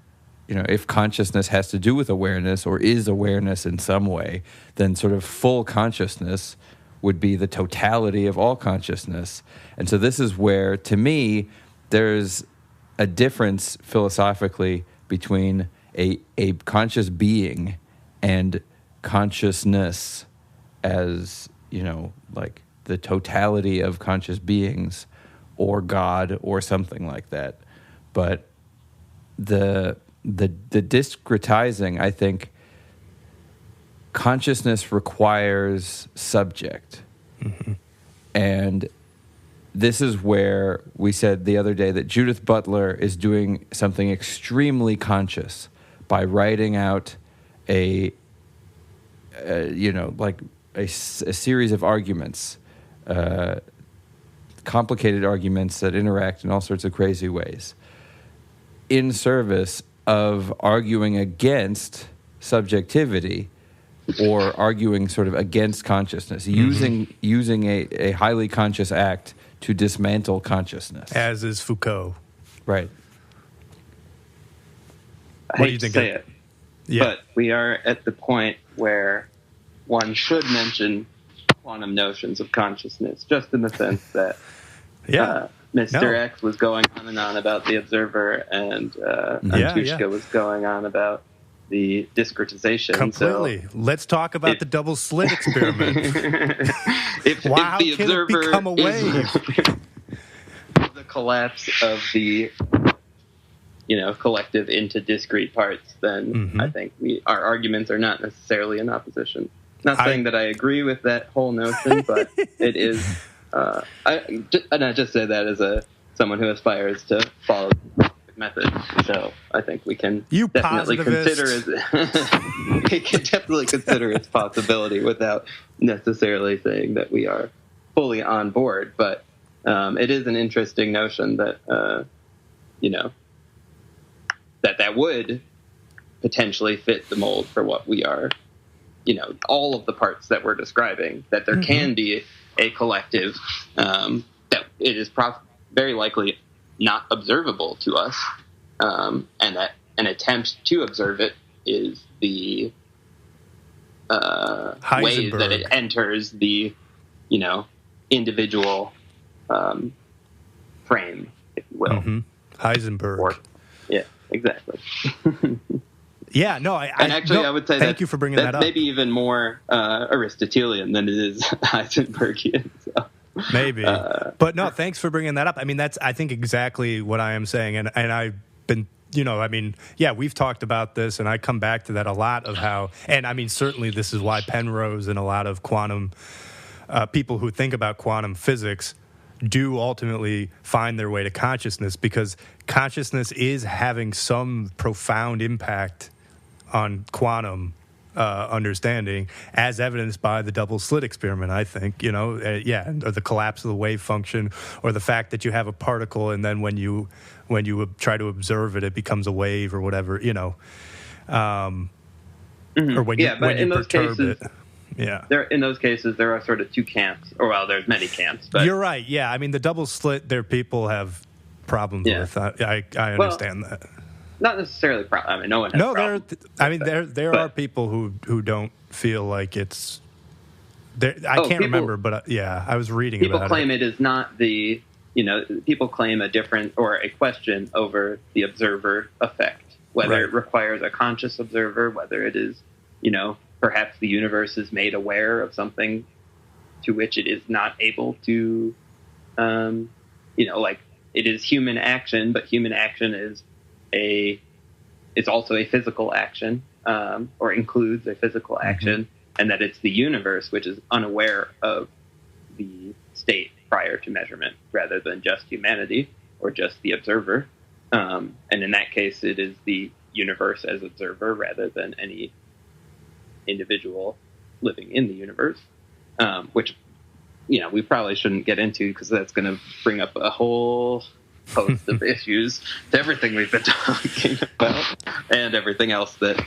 Speaker 2: if consciousness has to do with awareness or is awareness in some way, then sort of full consciousness would be the totality of all consciousness. And so this is where, to me, there's a difference philosophically between a conscious being and consciousness as, like the totality of conscious beings or God or something like that. But the discretizing, I think, consciousness requires subject. Mm-hmm. And this is where we said the other day that Judith Butler is doing something extremely conscious by writing out a series of arguments, complicated arguments that interact in all sorts of crazy ways, in service of arguing against subjectivity or arguing sort of against consciousness, using a highly conscious act to dismantle consciousness.
Speaker 1: As is Foucault.
Speaker 2: Right.
Speaker 3: I hate to say it, but we are at the point where one should mention quantum notions of consciousness, just in the sense that Mr. X was going on and on about the observer, and Antushka was going on about the discretization.
Speaker 1: Completely. So let's talk about the double slit experiment.
Speaker 3: if the observer
Speaker 1: become a wave?
Speaker 3: Is the collapse of the collective into discrete parts, then I think our arguments are not necessarily in opposition. Not saying that I agree with that whole notion, but it is. I just say that as someone who aspires to follow the method. So I think we can definitely consider its possibility without necessarily saying that we are fully on board. But it is an interesting notion that that would potentially fit the mold for what we are. All of the parts that we're describing, that there can be a collective, that it is very likely not observable to us, and that an attempt to observe it is the way that it enters the, individual frame, if you will.
Speaker 1: Heisenberg.
Speaker 3: Yeah, exactly.
Speaker 1: Yeah, no,
Speaker 3: I would say
Speaker 1: thank you for bringing that up.
Speaker 3: Maybe even more Aristotelian than it is Heisenbergian. So.
Speaker 1: Maybe, but no, thanks for bringing that up. I mean, that's I think exactly what I am saying, and I've been, we've talked about this, and I come back to that a lot of how, and I mean, certainly this is why Penrose and a lot of quantum people who think about quantum physics do ultimately find their way to consciousness, because consciousness is having some profound impact on quantum understanding, as evidenced by the double slit experiment, I think, or the collapse of the wave function, or the fact that you have a particle and then when you try to observe it, it becomes a wave or whatever, or when you perturb it. Yeah.
Speaker 3: In those cases, there are sort of two camps, there's many camps. But
Speaker 1: you're right. Yeah, I mean, the double slit, people have problems with. I understand that.
Speaker 3: Not necessarily problem. I mean, no one has problems.
Speaker 1: There are people who don't feel like it's. I can't remember, but I was reading about it.
Speaker 3: People claim it is not the. People claim a different or a question over the observer effect, whether it requires a conscious observer, whether it is, perhaps the universe is made aware of something to which it is not able to, like it is human action, but human action is it's also a physical action, or includes a physical action, and that it's the universe which is unaware of the state prior to measurement, rather than just humanity or just the observer. And in that case, it is the universe as observer rather than any individual living in the universe, which, we probably shouldn't get into, because that's going to bring up a whole host of issues to everything we've been talking about and everything else that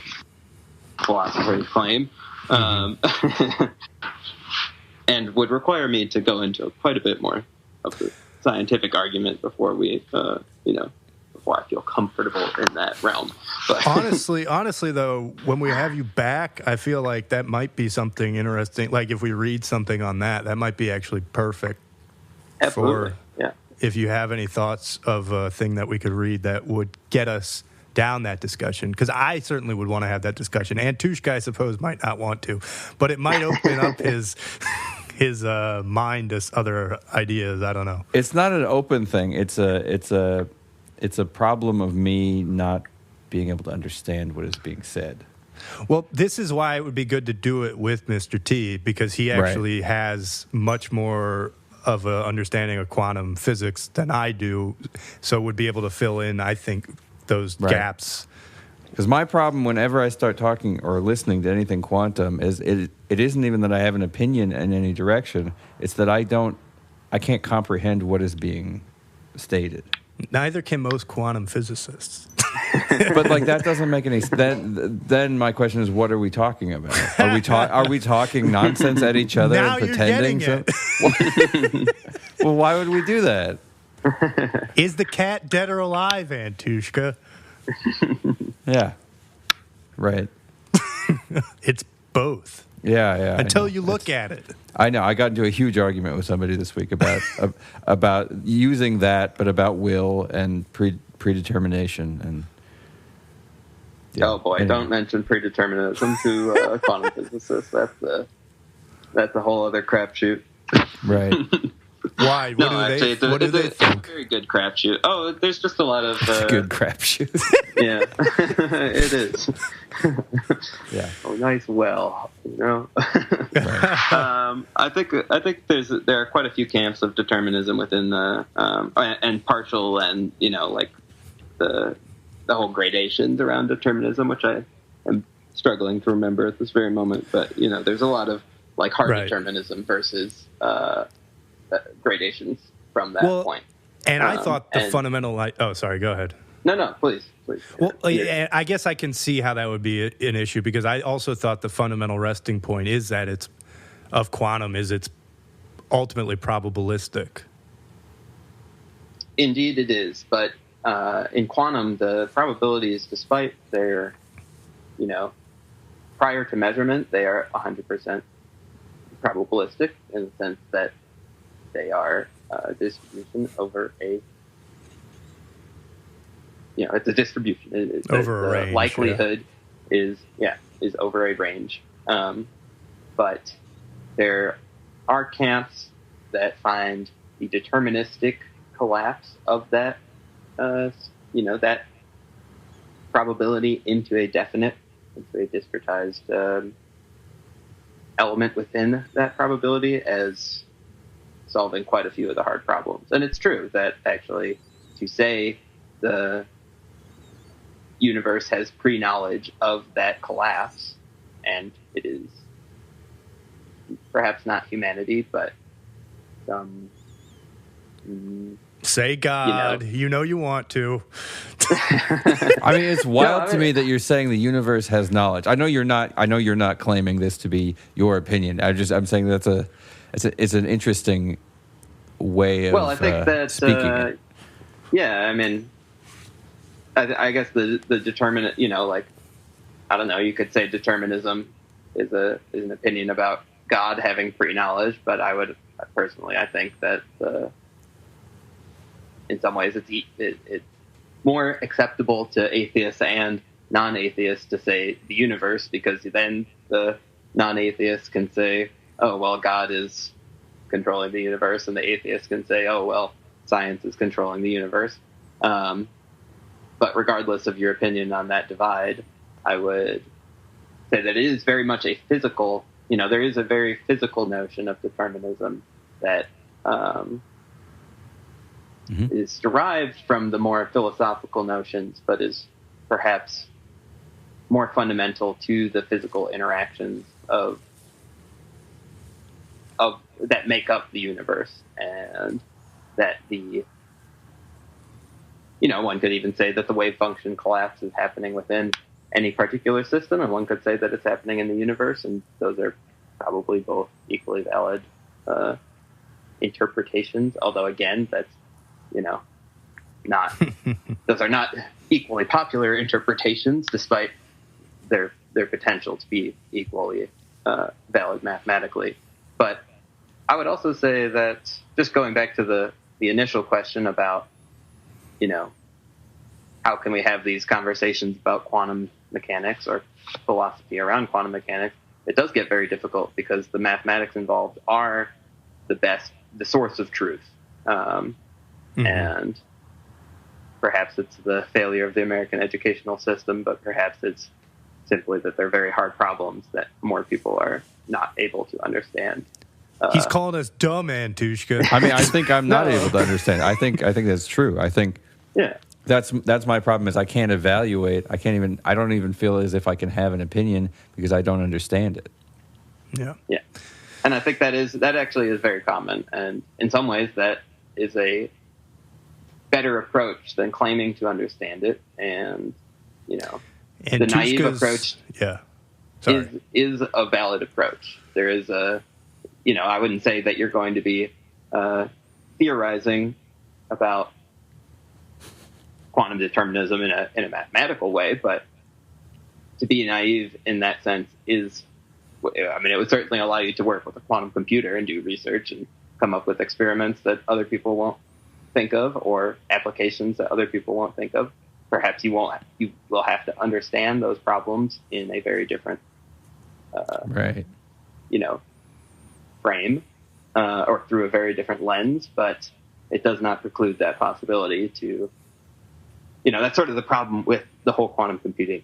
Speaker 3: philosophers claim. and would require me to go into quite a bit more of the scientific argument before we, before I feel comfortable in that realm. But
Speaker 1: honestly, though, when we have you back, I feel like that might be something interesting. Like if we read something on that might be actually perfect.
Speaker 3: Absolutely.
Speaker 1: If you have any thoughts of a thing that we could read that would get us down that discussion, because I certainly would want to have that discussion. Antushka, I suppose, might not want to, but it might open up his mind to other ideas. I don't know.
Speaker 2: It's not an open thing. It's a problem of me not being able to understand what is being said.
Speaker 1: Well, this is why it would be good to do it with Mr. T, because he actually has much more of an understanding of quantum physics than I do, so would be able to fill in, I think, those gaps.
Speaker 2: Because my problem whenever I start talking or listening to anything quantum is it isn't even that I have an opinion in any direction. It's that I can't comprehend what is being stated.
Speaker 1: Neither can most quantum physicists.
Speaker 2: But like that doesn't make any sense. Then my question is, what are we talking about? Are we talking nonsense at each other
Speaker 1: now
Speaker 2: and pretending?
Speaker 1: You're getting it.
Speaker 2: Well, why would we do that?
Speaker 1: Is the cat dead or alive, Antushka?
Speaker 2: Yeah. Right.
Speaker 1: It's both.
Speaker 2: Yeah.
Speaker 1: Until you look at it.
Speaker 2: I know. I got into a huge argument with somebody this week about using that, but about will and predetermination and.
Speaker 3: Yeah. Oh boy! Anyway. Don't mention predeterminism to quantum physicists. That's a whole other crapshoot.
Speaker 2: Right.
Speaker 1: Why? What do they think?
Speaker 3: It's a very good crapshoot. Oh, there's just a lot of
Speaker 2: good crapshoot.
Speaker 3: Yeah, it is.
Speaker 2: Yeah.
Speaker 3: Oh, nice well, Right. I think there are quite a few camps of determinism within the and partial and like the whole gradations around determinism, which I am struggling to remember at this very moment. But there's a lot of like hard determinism versus gradations from that point.
Speaker 1: And I thought the fundamental... Oh, sorry, go ahead.
Speaker 3: No, please.
Speaker 1: Well, I guess I can see how that would be an issue, because I also thought the fundamental resting point is that it's ultimately probabilistic.
Speaker 3: Indeed it is, but in quantum, the probabilities, despite their, prior to measurement, they are 100% probabilistic in the sense that they are a distribution over a, it's a distribution.
Speaker 1: Over a range.
Speaker 3: Likelihood is over a range. But there are camps that find the deterministic collapse of that, that probability into a discretized element within that probability as solving quite a few of the hard problems. And it's true that actually to say the universe has pre-knowledge of that collapse, and it is perhaps not humanity, but some...
Speaker 1: Say God. You want to.
Speaker 2: I mean, it's wild to me that you're saying the universe has knowledge. I know you're not claiming this to be your opinion. I'm saying it's an interesting way of
Speaker 3: I think that
Speaker 2: speaking it.
Speaker 3: Yeah, I mean, I guess the determinant, I don't know, you could say determinism is an opinion about God having pre-knowledge, but I think that in some ways it's more acceptable to atheists and non-atheists to say the universe, because then the non-atheists can say, oh, well, God is controlling the universe, and the atheists can say, oh, well, science is controlling the universe. But regardless of your opinion on that divide, I would say that it is very much a physical, there is a very physical notion of determinism that is derived from the more philosophical notions, but is perhaps more fundamental to the physical interactions of that make up the universe, and that one could even say that the wave function collapse is happening within any particular system, and one could say that it's happening in the universe, and those are probably both equally valid interpretations. Although again, that's not those are not equally popular interpretations, despite their potential to be equally valid mathematically. But I would also say that, just going back to the initial question about, how can we have these conversations about quantum mechanics or philosophy around quantum mechanics, it does get very difficult because the mathematics involved are the source of truth. And perhaps it's the failure of the American educational system, but perhaps it's simply that they're very hard problems that more people are not able to understand.
Speaker 1: He's calling us dumb, Antushka.
Speaker 2: I mean, I think I'm not able to understand. I think that's true. I think that's my problem, is I can't evaluate. I don't even feel as if I can have an opinion because I don't understand it.
Speaker 1: Yeah.
Speaker 3: Yeah. And I think that actually is very common. And in some ways that is a better approach than claiming to understand it. And,
Speaker 1: and
Speaker 3: the naive approach is a valid approach. There is I wouldn't say that you're going to be theorizing about quantum determinism in a mathematical way, but to be naive in that sense it would certainly allow you to work with a quantum computer and do research and come up with experiments that other people won't think of, or applications that other people won't think of. Perhaps you will have to understand those problems in a very different frame, or through a very different lens, but it does not preclude that possibility to, that's sort of the problem with the whole quantum computer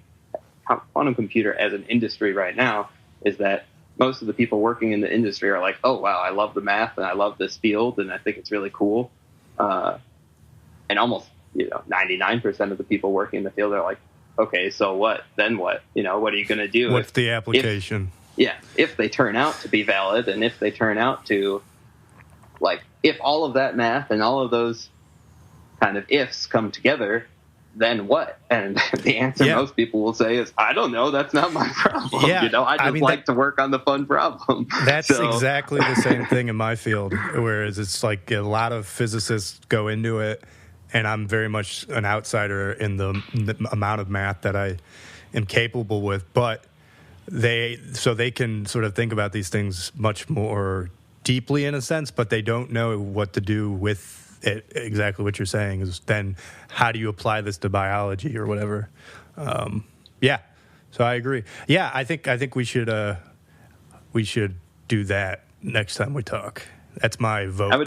Speaker 3: as an industry right now, is that most of the people working in the industry are like, oh, wow, I love the math and I love this field and I think it's really cool. And almost, 99% of the people working in the field are like, okay, so what? Then what? What are you going to do?
Speaker 1: What's the application?
Speaker 3: If they turn out to be valid, and if they turn out to, if all of that math and all of those kind of ifs come together, then what? And the answer most people will say is, I don't know, that's not my problem. I like to work on the fun problem.
Speaker 1: That's exactly the same thing in my field, whereas it's like a lot of physicists go into it, and I'm very much an outsider in the amount of math that I am capable with, but they can sort of think about these things much more deeply in a sense, but they don't know what to do with it. Exactly what you're saying is, then how do you apply this to biology or whatever? So I agree. I think we should do that next time we talk. That's my vote.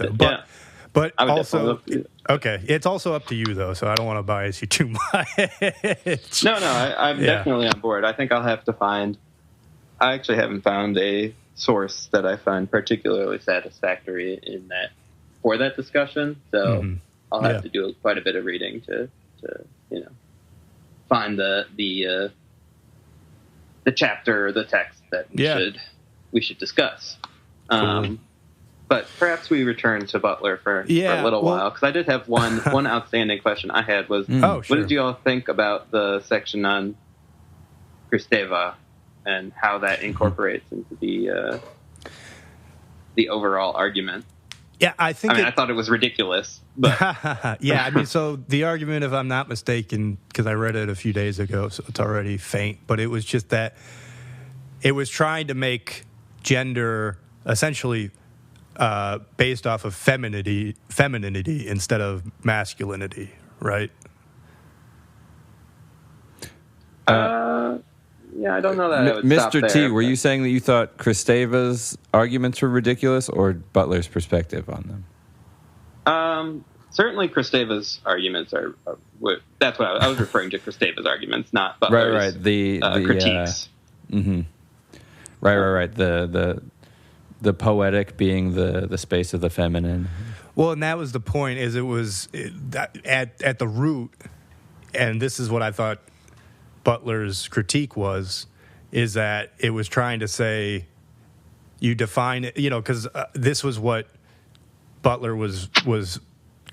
Speaker 1: But also, okay, it's also up to you though, so I don't want to bias you too much.
Speaker 3: No, I'm definitely on board. I think I'll have to find. I actually haven't found a source that I find particularly satisfactory in that for that discussion. So I'll have to do quite a bit of reading to find the chapter or the text that we should discuss.
Speaker 1: Cool.
Speaker 3: But perhaps we return to Butler for a little while, because I did have one outstanding question I had was, what did you all think about the section on Kristeva and how that incorporates into the overall argument?
Speaker 1: Yeah, I thought
Speaker 3: it was ridiculous. But
Speaker 1: so the argument, if I'm not mistaken, because I read it a few days ago, so it's already faint, but it was just that it was trying to make gender essentially based off of femininity instead of masculinity, right?
Speaker 3: I don't know that I would stop
Speaker 2: Mr. T,
Speaker 3: there,
Speaker 2: were you saying that you thought Kristeva's arguments were ridiculous, or Butler's perspective on
Speaker 3: them? Certainly Kristeva's arguments are that's what I was referring to, Kristeva's arguments, not Butler's
Speaker 2: right. The
Speaker 3: critiques.
Speaker 2: Right. The poetic being the space of the feminine.
Speaker 1: Well, and that was the point, is it was at the root, and this is what I thought Butler's critique is that it was trying to say, you define it, because this was what Butler was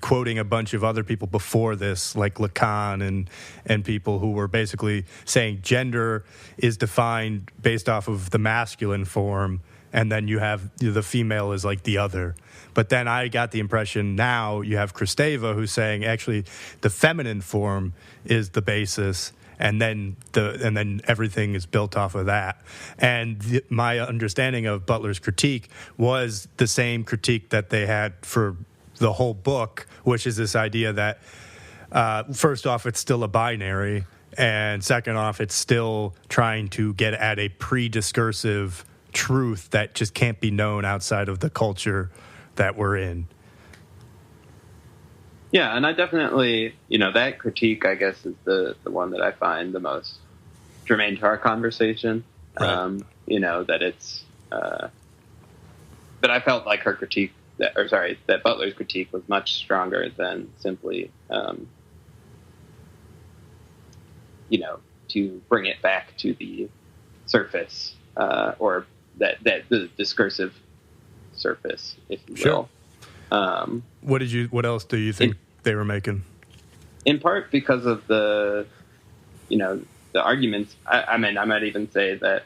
Speaker 1: quoting a bunch of other people before this, like Lacan and people who were basically saying gender is defined based off of the masculine form, and then you have the female is like the other. But then I got the impression now you have Kristeva who's saying actually the feminine form is the basis, and then everything is built off of that. And my understanding of Butler's critique was the same critique that they had for the whole book, which is this idea that first off, it's still a binary, and second off, it's still trying to get at a pre-discursive truth that just can't be known outside of the culture that we're in.
Speaker 3: Yeah, and I definitely, that critique, I guess, is the one that I find the most germane to our conversation.
Speaker 1: Right.
Speaker 3: That it's, that I felt like her critique, that Butler's critique was much stronger than simply, to bring it back to the surface, or that the discursive surface, if you will.
Speaker 1: What else do you think they were making?
Speaker 3: In part because of the arguments. I might even say that,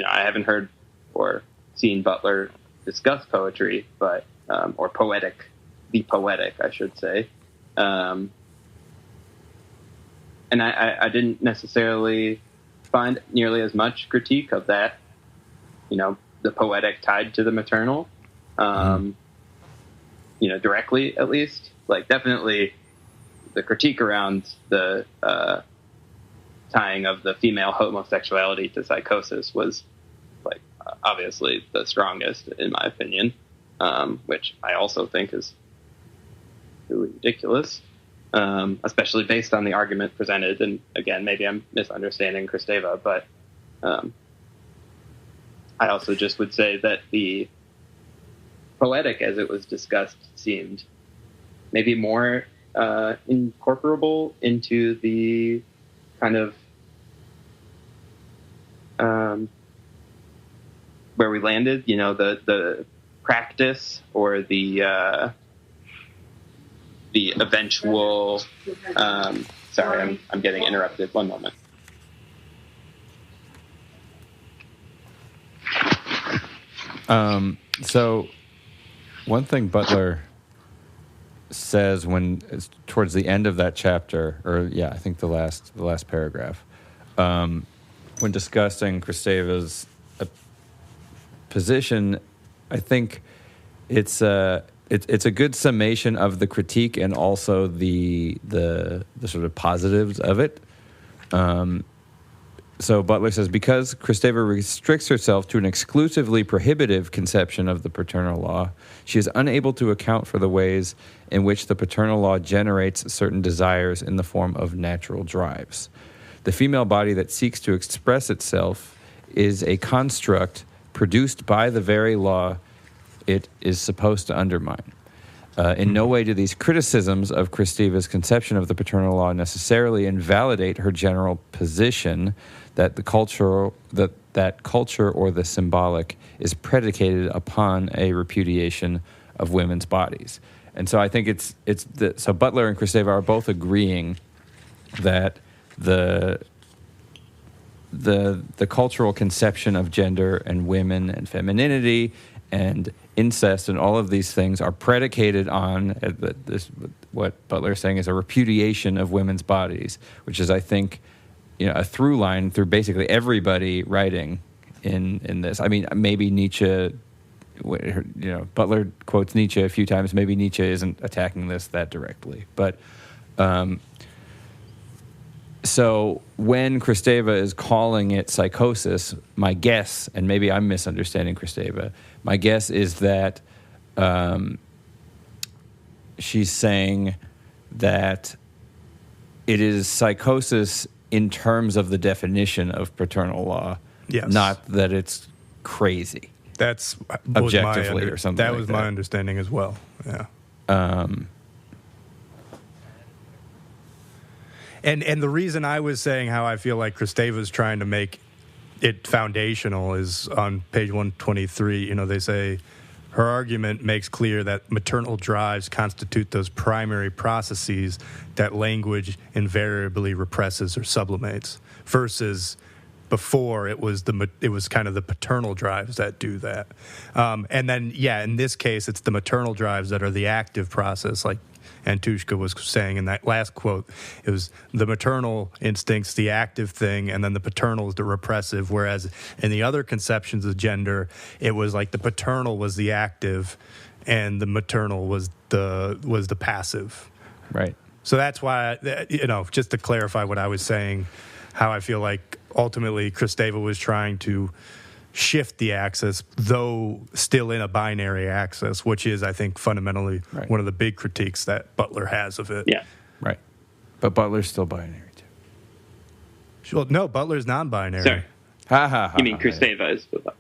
Speaker 3: I haven't heard or seen Butler discuss poetry, but or the poetic, I should say. And I didn't necessarily find nearly as much critique of that, the poetic tied to the maternal, directly at least. Definitely the critique around the tying of the female homosexuality to psychosis was obviously the strongest in my opinion, which I also think is really ridiculous, especially based on the argument presented. And again, maybe I'm misunderstanding Kristeva, but I also just would say that the poetic, as it was discussed, seemed maybe more incorporable into the kind of where we landed, the practice or the eventual. Sorry, I'm getting interrupted. One moment.
Speaker 2: So one thing Butler says when it's towards the end of that chapter, I think the last paragraph, when discussing Kristeva's position, I think it's a good summation of the critique and also the sort of positives of it. So Butler says, because Kristeva restricts herself to an exclusively prohibitive conception of the paternal law, she is unable to account for the ways in which the paternal law generates certain desires in the form of natural drives. The female body that seeks to express itself is a construct produced by the very law it is supposed to undermine. In no way do these criticisms of Kristeva's conception of the paternal law necessarily invalidate her general position that the culture that culture or the symbolic is predicated upon a repudiation of women's bodies. And so I think so Butler and Kristeva are both agreeing that the cultural conception of gender and women and femininity and incest and all of these things are predicated on what Butler is saying is a repudiation of women's bodies, which is, I think, a through line through basically everybody writing in this. I mean, maybe Nietzsche, Butler quotes Nietzsche a few times. Maybe Nietzsche isn't attacking this that directly, but so when Kristeva is calling it psychosis, my guess, and maybe I'm misunderstanding Kristeva, my guess is that she's saying that it is psychosis in terms of the definition of paternal law,
Speaker 1: yes,
Speaker 2: not that it's crazy.
Speaker 1: That's
Speaker 2: objectively or something.
Speaker 1: That was my understanding as well. Yeah. And the reason I was saying how I feel like Kristeva's trying to make it foundational is on page 123. They say her argument makes clear that maternal drives constitute those primary processes that language invariably represses or sublimates, versus before it was kind of the paternal drives that do that. And then, in this case, it's the maternal drives that are the active process, like Antushka was saying in that last quote. It was the maternal instincts, the active thing, and then the paternal is the repressive, whereas in the other conceptions of gender, it was like the paternal was the active and the maternal was the passive.
Speaker 2: Right.
Speaker 1: So that's why, just to clarify what I was saying, how I feel like ultimately Kristeva was trying to shift the axis, though still in a binary axis, which is, I think, fundamentally one of the big critiques that Butler has of it.
Speaker 3: Yeah.
Speaker 2: Right. But Butler's still binary, too.
Speaker 1: Well, no, Butler's non-binary.
Speaker 3: Sorry. You mean Kristeva is still binary?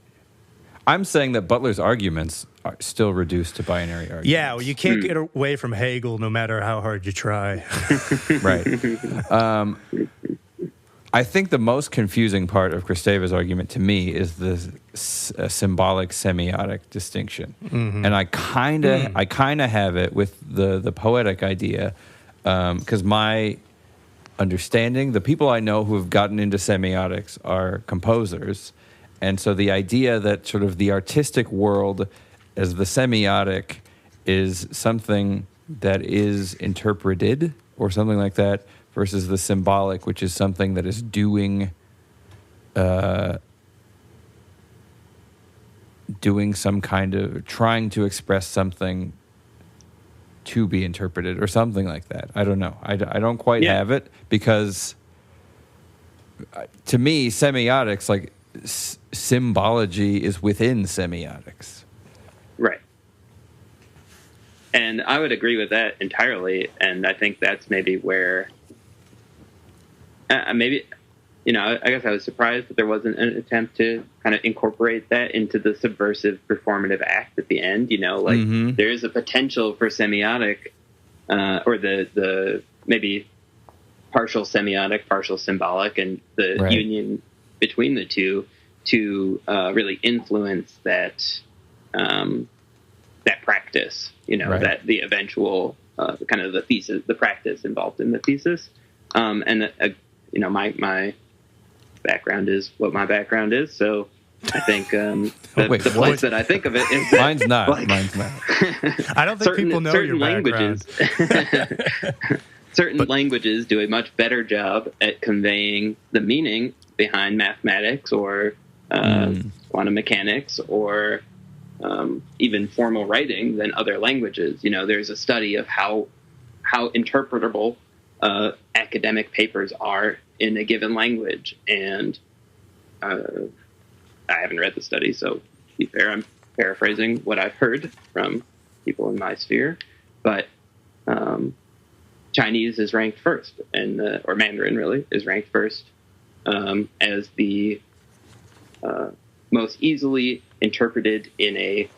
Speaker 2: I'm saying that Butler's arguments are still reduced to binary arguments.
Speaker 1: Yeah, well, you can't get away from Hegel no matter how hard you try.
Speaker 2: Right. I think the most confusing part of Kristeva's argument to me is the symbolic semiotic distinction, and I kind of have it with the poetic idea, because my understanding, the people I know who have gotten into semiotics are composers. And so the idea that sort of the artistic world as the semiotic is something that is interpreted or something like that versus the symbolic, which is something that is doing some kind of, trying to express something to be interpreted or something like that. I don't know. I don't quite have it, because to me, semiotics, like, symbology is within semiotics.
Speaker 3: Right. And I would agree with that entirely. And I think that's maybe where, I guess I was surprised that there wasn't an attempt to kind of incorporate that into the subversive performative act at the end. There is a potential for semiotic, or the maybe partial semiotic, partial symbolic, and the union between the two to really influence that that practice, that the eventual kind of the thesis, the practice involved in the thesis. My background is what my background is, so I think the place that I think of it is that,
Speaker 2: mine's not.
Speaker 1: I don't think people know your background.
Speaker 3: Certain languages do a much better job at conveying the meaning behind mathematics or quantum mechanics or even formal writing than other languages. There's a study of how interpretable academic papers are in a given language, and I haven't read the study, so to be fair, I'm paraphrasing what I've heard from people in my sphere, but Chinese is ranked first, or Mandarin really is ranked first as the most easily interpreted in a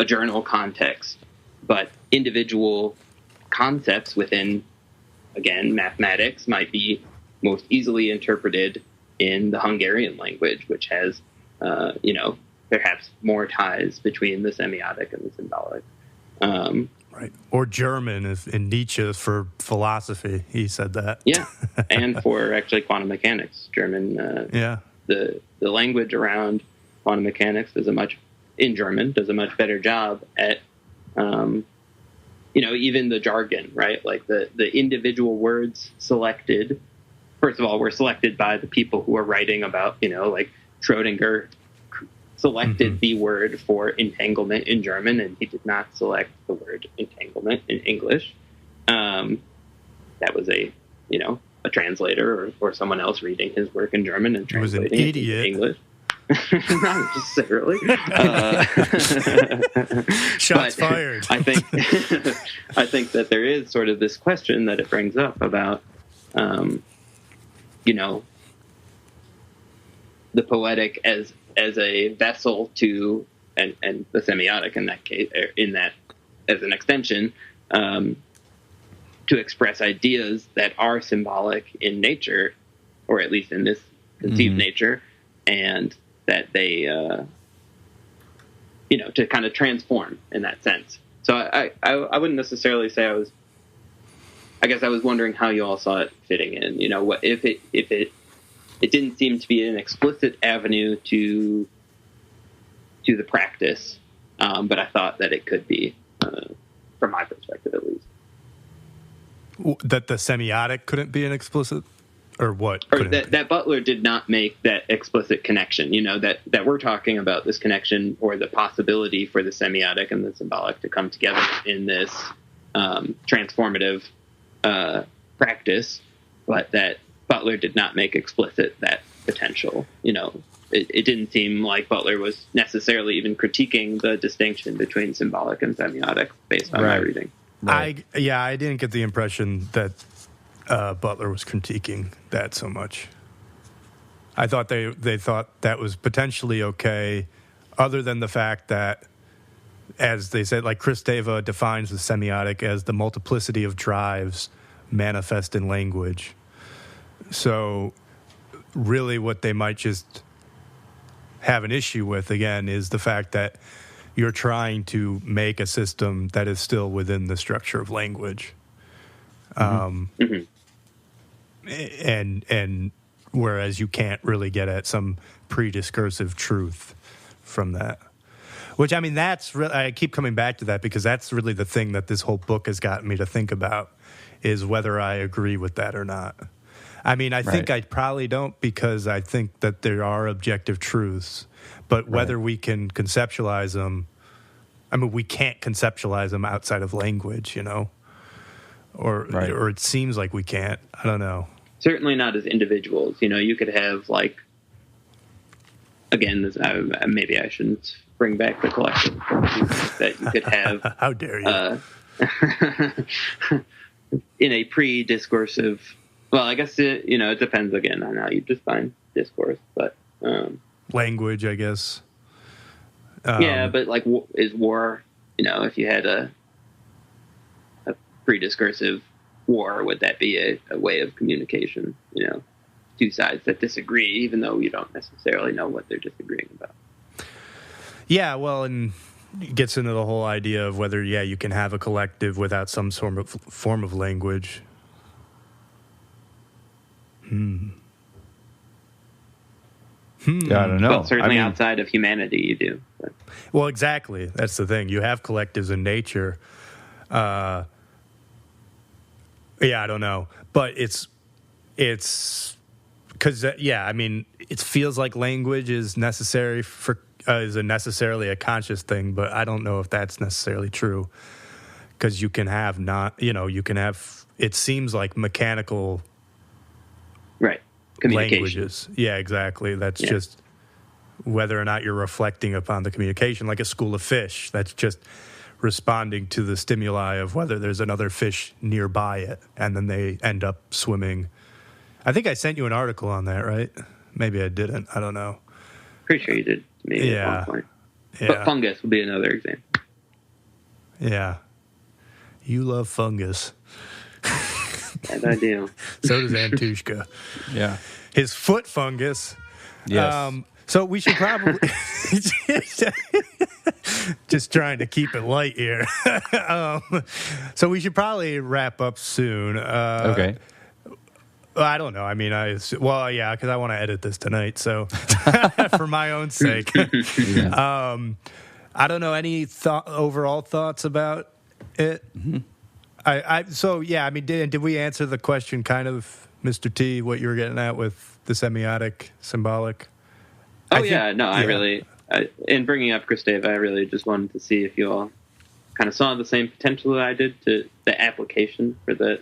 Speaker 3: journal context, but individual concepts within, again, mathematics might be most easily interpreted in the Hungarian language, which has perhaps more ties between the semiotic and the symbolic.
Speaker 1: Right. Or German, in Nietzsche for philosophy, he said that.
Speaker 3: Yeah, and for actually quantum mechanics, German. The language around quantum mechanics does a much better job at, even the jargon, right? Like the individual words selected. First of all, were selected by the people who are writing about, like Schrödinger selected the word for entanglement in German, and he did not select the word entanglement in English. That was a translator or someone else reading his work in German and translating it into English. Not necessarily.
Speaker 1: Shots fired.
Speaker 3: I think that there is sort of this question that it brings up about, the poetic as a vessel to, and the semiotic in that case, as an extension, to express ideas that are symbolic in nature, or at least in this conceived nature, and that they, to kind of transform in that sense. So I wouldn't necessarily say I guess I was wondering how you all saw it fitting in. What if it it didn't seem to be an explicit avenue to the practice, but I thought that it could be, from my perspective at least.
Speaker 1: That the semiotic couldn't be an explicit, or what?
Speaker 3: Or that Butler did not make that explicit connection, that we're talking about this connection or the possibility for the semiotic and the symbolic to come together in this transformative practice, but that Butler did not make explicit that potential. It didn't seem like Butler was necessarily even critiquing the distinction between symbolic and semiotic based on my reading.
Speaker 1: Right. I didn't get the impression that Butler was critiquing that so much. I thought they thought that was potentially okay, other than the fact that, as they said, like Kristeva defines the semiotic as the multiplicity of drives manifest in language. So really what they might just have an issue with, again, is the fact that you're trying to make a system that is still within the structure of language. And whereas you can't really get at some pre-discursive truth from that. Which, I mean, I keep coming back to that because that's really the thing that this whole book has gotten me to think about, is whether I agree with that or not. I mean, I think I probably don't, because I think that there are objective truths, but whether we can conceptualize them, I mean, we can't conceptualize them outside of language, or it seems like we can't. I don't know.
Speaker 3: Certainly not as individuals. You could have, like, again, maybe I shouldn't bring back the collective, that you could have.
Speaker 1: How dare you?
Speaker 3: In a pre-discursive, well, I guess it depends again on how you define discourse, but
Speaker 1: language, I guess.
Speaker 3: But like, is war? If you had a pre-discursive war, would that be a way of communication? Two sides that disagree, even though you don't necessarily know what they're disagreeing about.
Speaker 1: Yeah, well, and it gets into the whole idea of whether, you can have a collective without some sort of form of language.
Speaker 2: Yeah, I don't know.
Speaker 3: Well, certainly outside of humanity, you do. But.
Speaker 1: Well, exactly. That's the thing. You have collectives in nature. I don't know. But it's because, I mean, it feels like language is necessary necessarily a conscious thing, but I don't know if that's necessarily true. Because you can have it seems like mechanical languages. Yeah, exactly. That's just whether or not you're reflecting upon the communication, like a school of fish. That's just responding to the stimuli of whether there's another fish nearby it, and then they end up swimming. I think I sent you an article on that, right? Maybe I didn't. I don't know.
Speaker 3: Pretty sure you did. Maybe at one point. Yeah. But fungus would be another example.
Speaker 1: Yeah. You love fungus.
Speaker 3: Yes, I do.
Speaker 1: So does Antushka.
Speaker 2: Yeah.
Speaker 1: His foot fungus.
Speaker 2: Yes.
Speaker 1: So we should probably just trying to keep it light here. So we should probably wrap up soon.
Speaker 2: Okay.
Speaker 1: I don't know. I mean, because I want to edit this tonight. So for my own sake, I don't know. Any overall thoughts about it? Mm-hmm. Did we answer the question kind of, Mr. T, what you were getting at with the semiotic, symbolic?
Speaker 3: I really, in bringing up Kristeva, I really just wanted to see if you all kind of saw the same potential that I did to the application for the,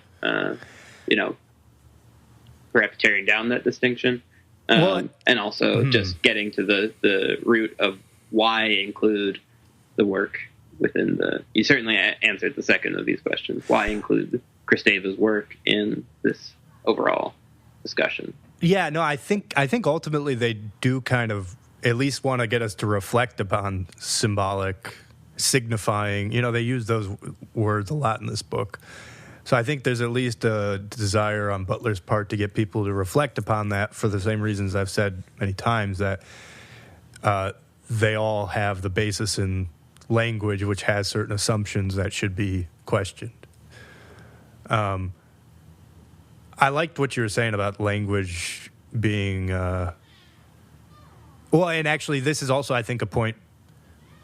Speaker 3: perhaps tearing down that distinction. And also just getting to the root of why include the work within you certainly answered the second of these questions. Why include Kristeva's work in this overall discussion? Yeah, no,
Speaker 1: I think ultimately they do kind of at least want to get us to reflect upon symbolic, signifying. They use those words a lot in this book. So I think there's at least a desire on Butler's part to get people to reflect upon that for the same reasons I've said many times, that they all have the basis in language, which has certain assumptions that should be questioned. I liked what you were saying about language being well, and actually this is also, I think, a point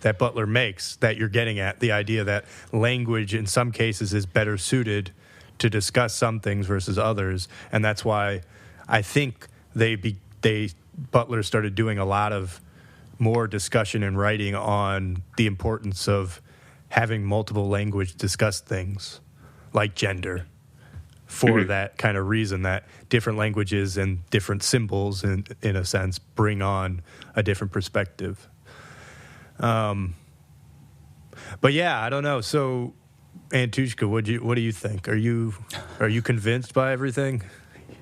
Speaker 1: that Butler makes that you're getting at, the idea that language in some cases is better suited to discuss some things versus others, and that's why I think Butler started doing a lot of more discussion and writing on the importance of having multiple language discuss things like gender for that kind of reason, that different languages and different symbols in a sense bring on a different perspective. But yeah, I don't know. So Antushka, what do you think? Are you convinced by everything?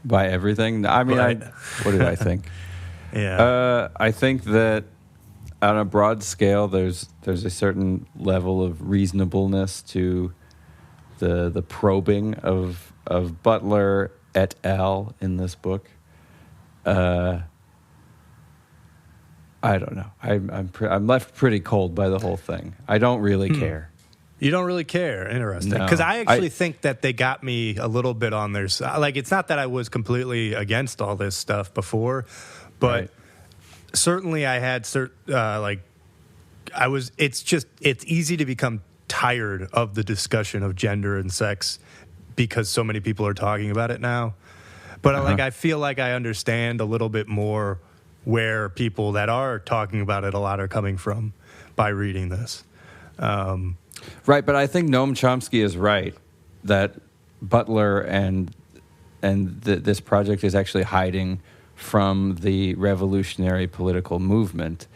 Speaker 2: By everything? I mean, what do I think?
Speaker 1: Yeah.
Speaker 2: I think that on a broad scale, there's a certain level of reasonableness to the probing of Butler et al. In this book. I don't know. I'm left pretty cold by the whole thing. I don't really care.
Speaker 1: You don't really care. Interesting. Because I actually think that they got me a little bit on their side. Like, it's not that I was completely against all this stuff before, but certainly I had it's easy to become tired of the discussion of gender and sex because so many people are talking about it now. But I feel like I understand a little bit more where people that are talking about it a lot are coming from by reading this.
Speaker 2: Right, but I think Noam Chomsky is right that Butler and this project is actually hiding from the revolutionary political movement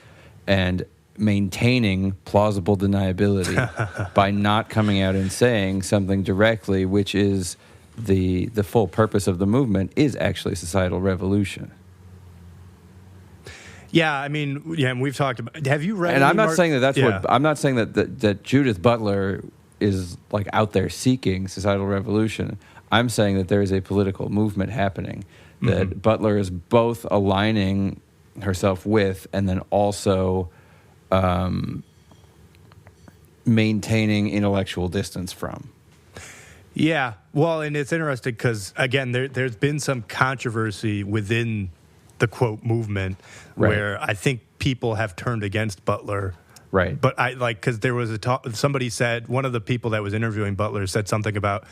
Speaker 2: and maintaining plausible deniability by not coming out and saying something directly, which is the full purpose of the movement is actually societal revolution.
Speaker 1: Yeah, I mean, and we've talked about. Have you read?
Speaker 2: And I'm not saying that's what. I'm not saying that Judith Butler is like out there seeking societal revolution. I'm saying that there is a political movement happening that Butler is both aligning herself with and then also maintaining intellectual distance from.
Speaker 1: Yeah, well, and it's interesting because again, there's been some controversy within the quote movement where I think people have turned against Butler.
Speaker 2: Right.
Speaker 1: But because there was somebody said, one of the people that was interviewing Butler said something about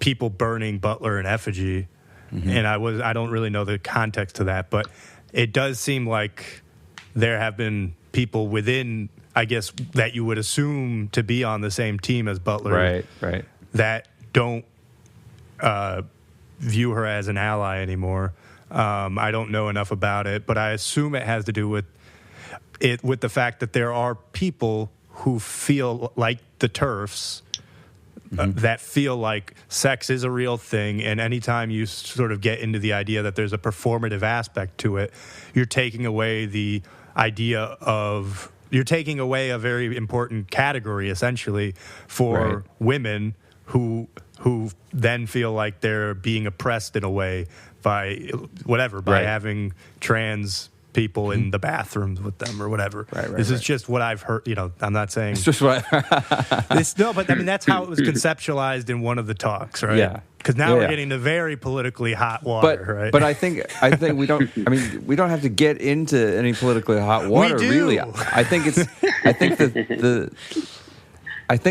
Speaker 1: people burning Butler in effigy. And I don't really know the context to that, but it does seem like there have been people within, I guess, that you would assume to be on the same team as Butler.
Speaker 2: Right.
Speaker 1: That don't view her as an ally anymore. I don't know enough about it, but I assume it has to do with the fact that there are people who feel like the TERFs, that feel like sex is a real thing, and anytime you sort of get into the idea that there's a performative aspect to it, you're taking away the idea of, you're taking away a very important category, essentially, for women who then feel like they're being oppressed in a way by having trans people in the bathrooms with them or whatever. This is just what I've heard. I'm not saying
Speaker 2: it's just what.
Speaker 1: But I mean that's how it was conceptualized in one of the talks, right?
Speaker 2: Yeah.
Speaker 1: Because now we're getting to very politically hot water, right?
Speaker 2: But I think we don't. I mean, we don't have to get into any politically hot water.
Speaker 1: We do.
Speaker 2: Really, I think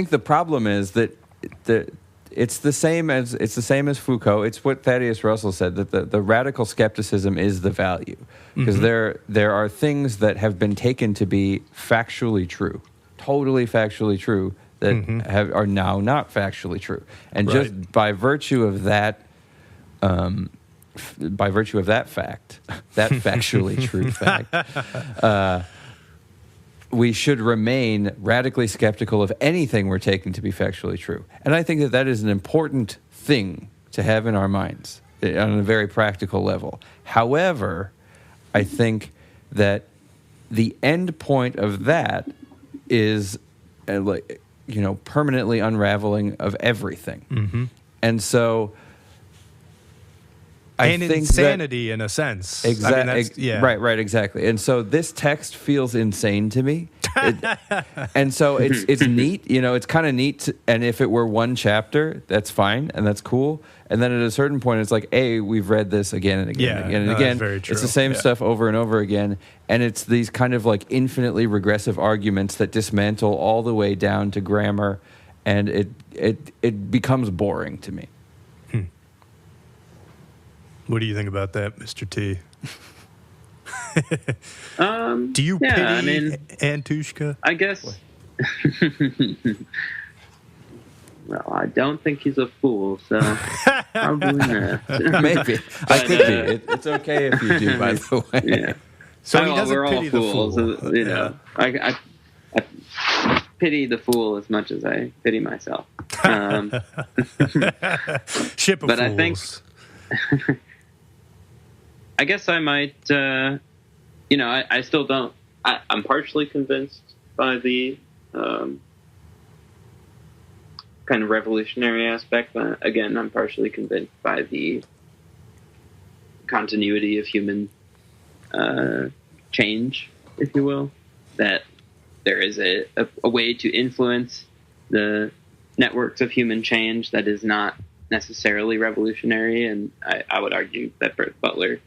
Speaker 2: the problem is that it's the same as Foucault. It's what Thaddeus Russell said, that the radical skepticism is the value, because there are things that have been taken to be factually true, totally factually true, that are now not factually true, and just by virtue of that fact, that factually true fact. We should remain radically skeptical of anything we're taking to be factually true. And I think that is an important thing to have in our minds on a very practical level. However, I think that the end point of that is, permanently unraveling of everything. And so I think
Speaker 1: insanity in a sense.
Speaker 2: Exactly. Right, exactly. And so this text feels insane to me, And so it's neat, it's kind of neat. And if it were one chapter, that's fine and that's cool. And then at a certain point, it's like, hey, we've read this again and again and again and again.
Speaker 1: That's very true.
Speaker 2: It's the same stuff over and over again. And it's these kind of like infinitely regressive arguments that dismantle all the way down to grammar. And it becomes boring to me.
Speaker 1: What do you think about that, Mr. T? Do you
Speaker 3: yeah,
Speaker 1: pity Antushka?
Speaker 3: I guess. Well, I don't think he's a fool, so probably not.
Speaker 2: Maybe. I could be. It's okay if you do, by the way.
Speaker 3: Yeah.
Speaker 1: So he doesn't
Speaker 3: we're all
Speaker 1: pity the
Speaker 3: fools,
Speaker 1: fool.
Speaker 3: you know. I pity the fool as much as I pity myself.
Speaker 1: Ship of
Speaker 3: but
Speaker 1: fools.
Speaker 3: I think, I guess I might, I still don't, I'm partially convinced by the kind of revolutionary aspect, but again, I'm partially convinced by the continuity of human change, if you will, that there is a way to influence the networks of human change that is not necessarily revolutionary, and I would argue that Butler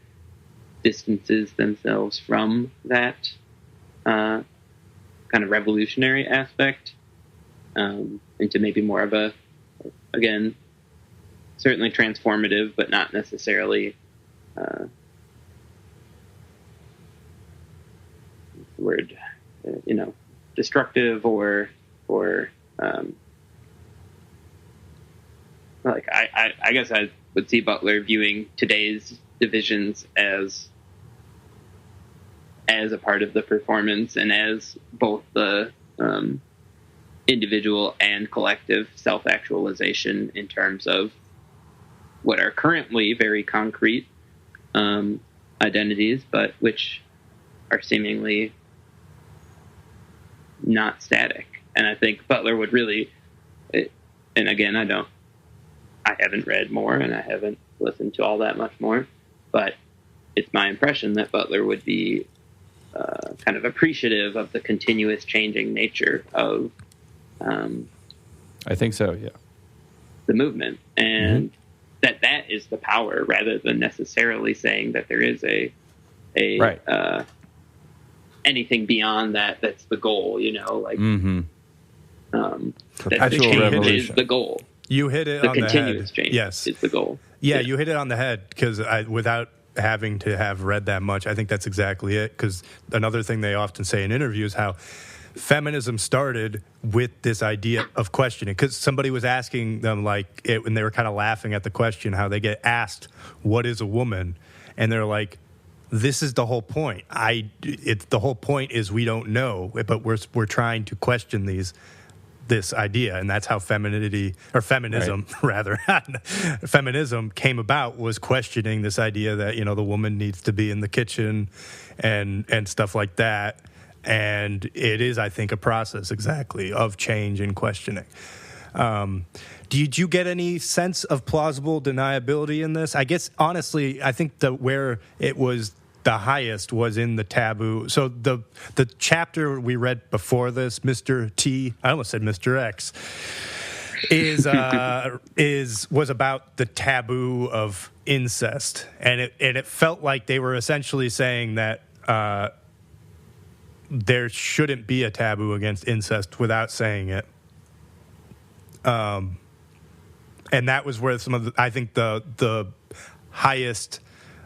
Speaker 3: distances themselves from that kind of revolutionary aspect into maybe more of a, again, certainly transformative, but not necessarily destructive or like I guess I would see Butler viewing today's divisions as a part of the performance and as both the individual and collective self-actualization in terms of what are currently very concrete identities, but which are seemingly not static. And I think Butler would really, and again, I haven't read more and I haven't listened to all that much more, but it's my impression that Butler would be kind of appreciative of the continuous changing nature of
Speaker 2: I think so, yeah.
Speaker 3: the movement, and that is the power, rather than necessarily saying that there is a
Speaker 2: right.
Speaker 3: Anything beyond that's the goal, like that
Speaker 2: Actual
Speaker 3: change
Speaker 2: revolution
Speaker 3: is the goal.
Speaker 1: You hit it
Speaker 3: The
Speaker 1: on the head.
Speaker 3: continuous change
Speaker 1: Yes.
Speaker 3: is the goal.
Speaker 1: Yeah, you hit it on the head, because without having to have read that much, I think that's exactly it. Because another thing they often say in interviews, how feminism started with this idea of questioning. Because somebody was asking them, and they were kind of laughing at the question, how they get asked, what is a woman? And they're like, this is the whole point. The whole point is we don't know, but we're trying to question this idea, and that's how feminism feminism came about, was questioning this idea that the woman needs to be in the kitchen and stuff like that. And it is, I think, a process exactly of change and questioning. Did you get any sense of plausible deniability in this? I guess, honestly, I think that where it was the highest was in the taboo. So the chapter we read before this, Mr. T, I almost said Mr. X, was about the taboo of incest, and it felt like they were essentially saying that there shouldn't be a taboo against incest without saying it. And that was where I think the highest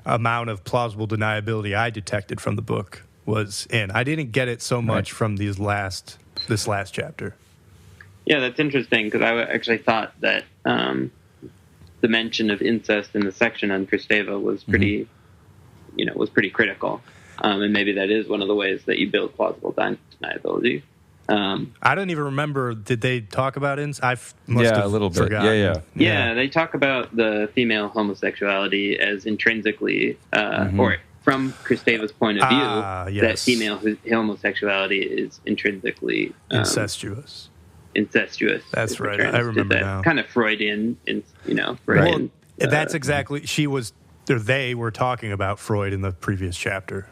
Speaker 1: amount of plausible deniability I detected from the book was in. I didn't get it so much from this last chapter.
Speaker 3: Yeah, that's interesting, because I actually thought that the mention of incest in the section on Kristeva was pretty, was pretty critical. And maybe that is one of the ways that you build plausible deniability.
Speaker 1: I don't even remember. Did they talk about incest?
Speaker 2: A little bit.
Speaker 1: Forgotten.
Speaker 3: Yeah, they talk about the female homosexuality as intrinsically, or from Kristeva's point of view, that female homosexuality is intrinsically
Speaker 1: incestuous.
Speaker 3: That's
Speaker 1: right. I remember
Speaker 3: that
Speaker 1: now.
Speaker 3: Kind of Freudian, Freudian.
Speaker 1: Well, that's exactly. They were talking about Freud in the previous chapter.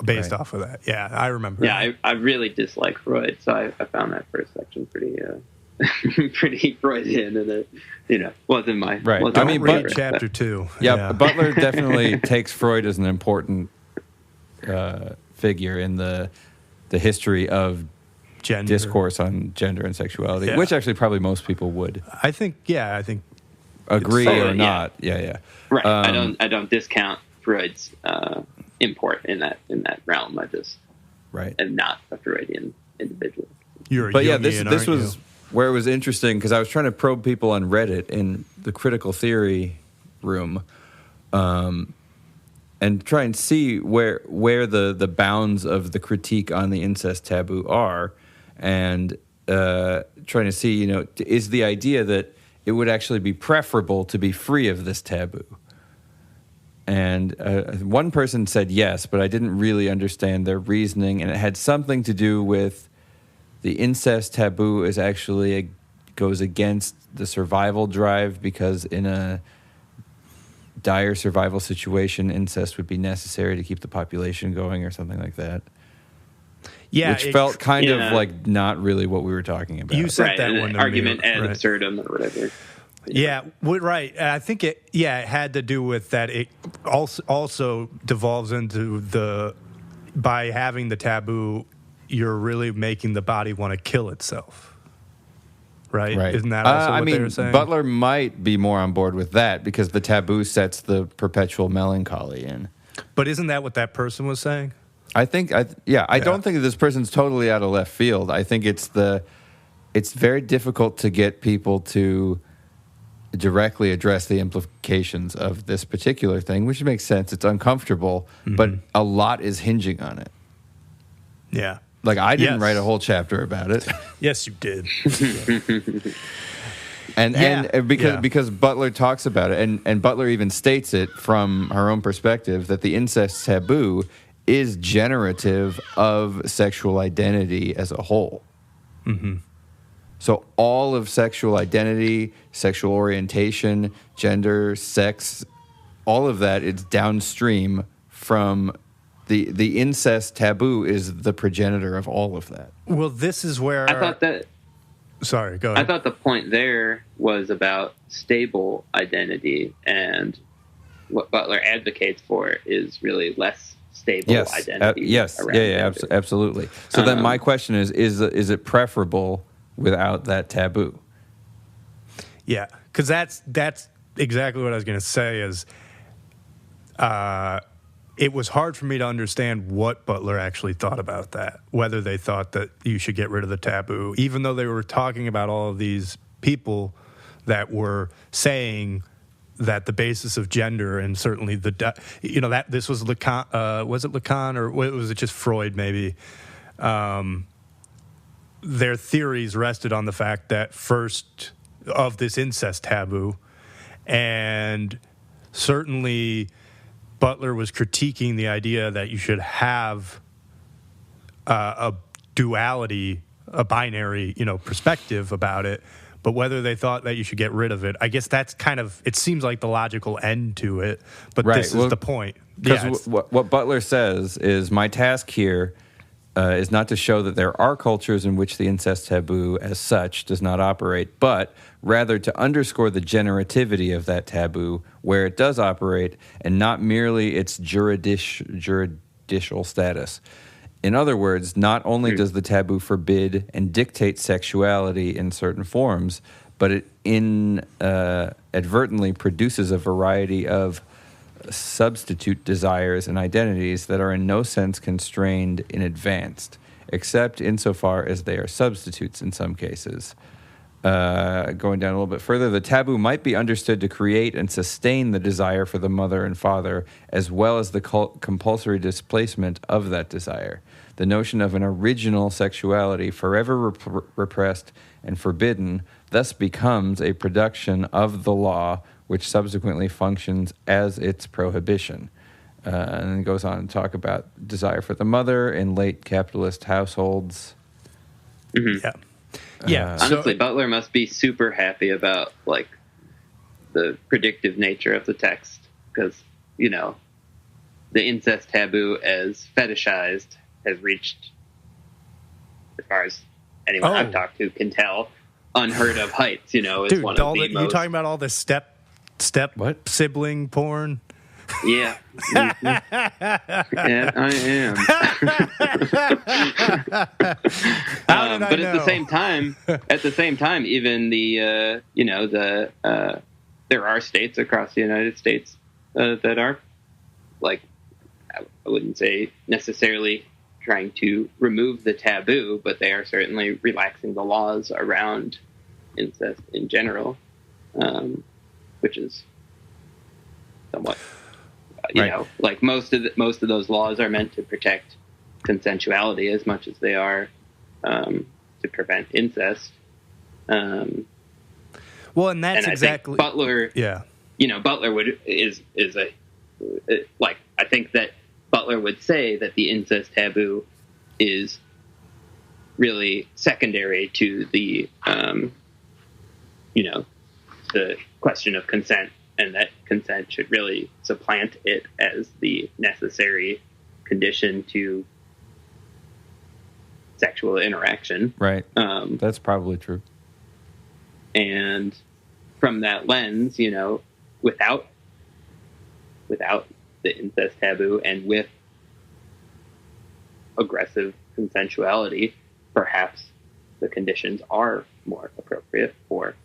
Speaker 1: based off of that. Yeah, I remember.
Speaker 3: Yeah, I really dislike Freud, so I found that first section pretty pretty Freudian, and it wasn't my
Speaker 2: right.
Speaker 3: Wasn't
Speaker 2: I mean,
Speaker 3: favorite,
Speaker 1: chapter 2.
Speaker 2: Yeah, Butler definitely takes Freud as an important figure in the history of discourse on gender and sexuality, which actually probably most people would.
Speaker 1: I think
Speaker 2: agree or not. Yeah.
Speaker 3: Right. I don't discount Freud's import in that realm. I just am not a Freudian individual.
Speaker 2: This was where it was interesting because I was trying to probe people on Reddit in the critical theory room, and try and see where the bounds of the critique on the incest taboo are, and trying to see, is the idea that it would actually be preferable to be free of this taboo. And one person said yes, but I didn't really understand their reasoning, and it had something to do with the incest taboo is actually goes against the survival drive, because in a dire survival situation, incest would be necessary to keep the population going or something like that.
Speaker 1: Yeah,
Speaker 2: which felt kind of like not really what we were talking about.
Speaker 1: You said that one
Speaker 3: argument ad absurdum or whatever.
Speaker 1: Yeah, right. I think it had to do with that. It also devolves into by having the taboo, you're really making the body want to kill itself. Right? Isn't that also what they were saying?
Speaker 2: Butler might be more on board with that because the taboo sets the perpetual melancholy in.
Speaker 1: But isn't that what that person was saying?
Speaker 2: I think, I don't think that this person's totally out of left field. I think it's very difficult to get people to directly address the implications of this particular thing, which makes sense. It's uncomfortable, but a lot is hinging on it.
Speaker 1: Yeah.
Speaker 2: Like, I didn't write a whole chapter about it.
Speaker 1: Yes, you did.
Speaker 2: And because Butler talks about it, and Butler even states it from her own perspective, that the incest taboo is generative of sexual identity as a whole.
Speaker 1: Mm-hmm.
Speaker 2: So all of sexual identity, sexual orientation, gender, sex, all of that is downstream from the incest taboo is the progenitor of all of that.
Speaker 1: Well, this is where
Speaker 3: I thought that.
Speaker 1: Sorry, go ahead.
Speaker 3: I thought the point there was about stable identity, and what Butler advocates for is really less stable identity.
Speaker 2: Absolutely. So then my question is it preferable without that taboo?
Speaker 1: Yeah, because that's exactly what I was going to say is it was hard for me to understand what Butler actually thought about that, whether they thought that you should get rid of the taboo, even though they were talking about all of these people that were saying that the basis of gender and certainly that this was Lacan, was it Lacan or was it just Freud maybe? Their theories rested on the fact that first of this incest taboo, and certainly Butler was critiquing the idea that you should have a duality, a binary, perspective about it. But whether they thought that you should get rid of it, I guess that's kind of, it seems like the logical end to it. But this is the point.
Speaker 2: Because what Butler says is, my task here is not to show that there are cultures in which the incest taboo as such does not operate, but rather to underscore the generativity of that taboo where it does operate, and not merely its juridical status. In other words, not only does the taboo forbid and dictate sexuality in certain forms, but it inadvertently produces a variety of substitute desires and identities that are in no sense constrained in advance, except insofar as they are substitutes in some cases. Going down a little bit further, the taboo might be understood to create and sustain the desire for the mother and father, as well as the compulsory displacement of that desire. The notion of an original sexuality forever repressed and forbidden thus becomes a production of the law, which subsequently functions as its prohibition. And then goes on to talk about desire for the mother in late capitalist households.
Speaker 3: Mm-hmm.
Speaker 1: Yeah.
Speaker 3: Honestly, Butler must be super happy about the predictive nature of the text, because the incest taboo as fetishized has reached, as far as anyone I've talked to can tell, unheard of heights. It's
Speaker 1: dude,
Speaker 3: one of the
Speaker 1: you talking about all this step
Speaker 2: what?
Speaker 1: Sibling porn?
Speaker 3: Yeah. Yeah, I am. But at the same time, even there are states across the United States that are, like, I wouldn't say necessarily trying to remove the taboo, but they are certainly relaxing the laws around incest in general, which is somewhat, like most of those laws are meant to protect consensuality as much as they are to prevent incest.
Speaker 1: Well, and that's exactly
Speaker 3: Butler.
Speaker 1: Yeah,
Speaker 3: Butler I think that Butler would say that the incest taboo is really secondary to the the question of consent, and that consent should really supplant it as the necessary condition to sexual interaction.
Speaker 2: Right. That's probably true.
Speaker 3: And from that lens, without the incest taboo and with aggressive consensuality, perhaps the conditions are more appropriate for,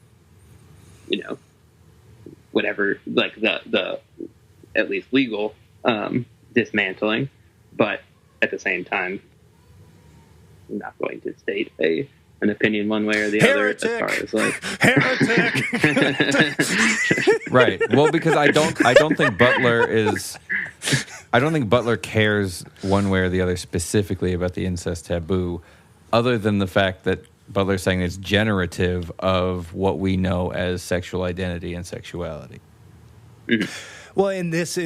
Speaker 3: whatever, like the at least legal dismantling. But at the same time, I'm not going to state an opinion one way or the
Speaker 1: Heretic!
Speaker 3: other as far as like
Speaker 1: heretic.
Speaker 2: Right. Well, because I don't think Butler cares one way or the other specifically about the incest taboo, other than the fact that Butler's saying it's generative of what we know as sexual identity and sexuality.
Speaker 1: Well, then this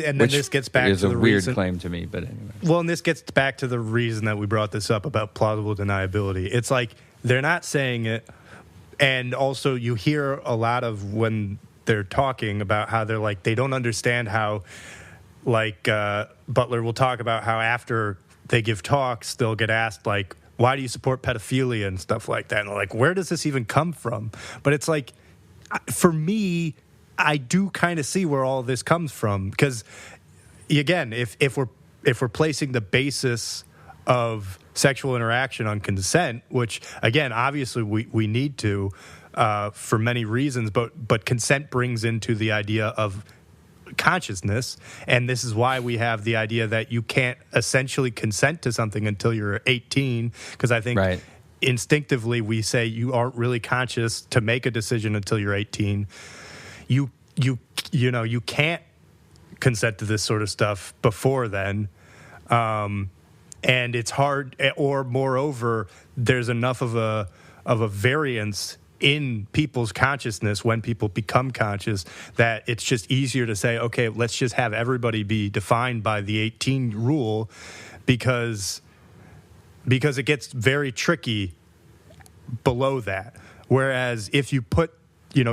Speaker 1: gets back to the
Speaker 2: is a weird claim to me, but anyway.
Speaker 1: Well, and this gets back to the reason that we brought this up about plausible deniability. It's like they're not saying it, and also you hear a lot of when they're talking about how they're like they don't understand how, like Butler will talk about how after they give talks they'll get asked like, why do you support pedophilia and stuff like that, and they're like, where does this even come from? But it's like, for me, I do kind of see where all this comes from, because again, if we're placing the basis of sexual interaction on consent, which again obviously we need to for many reasons, but consent brings into the idea of consciousness, and this is why we have the idea that you can't essentially consent to something until you're 18, because I think instinctively we say you aren't really conscious to make a decision until you're 18. You can't consent to this sort of stuff before then, and it's hard. Or moreover, there's enough of a variance in people's consciousness when people become conscious that it's just easier to say, okay, let's just have everybody be defined by the 18 rule, because it gets very tricky below that. Whereas if you put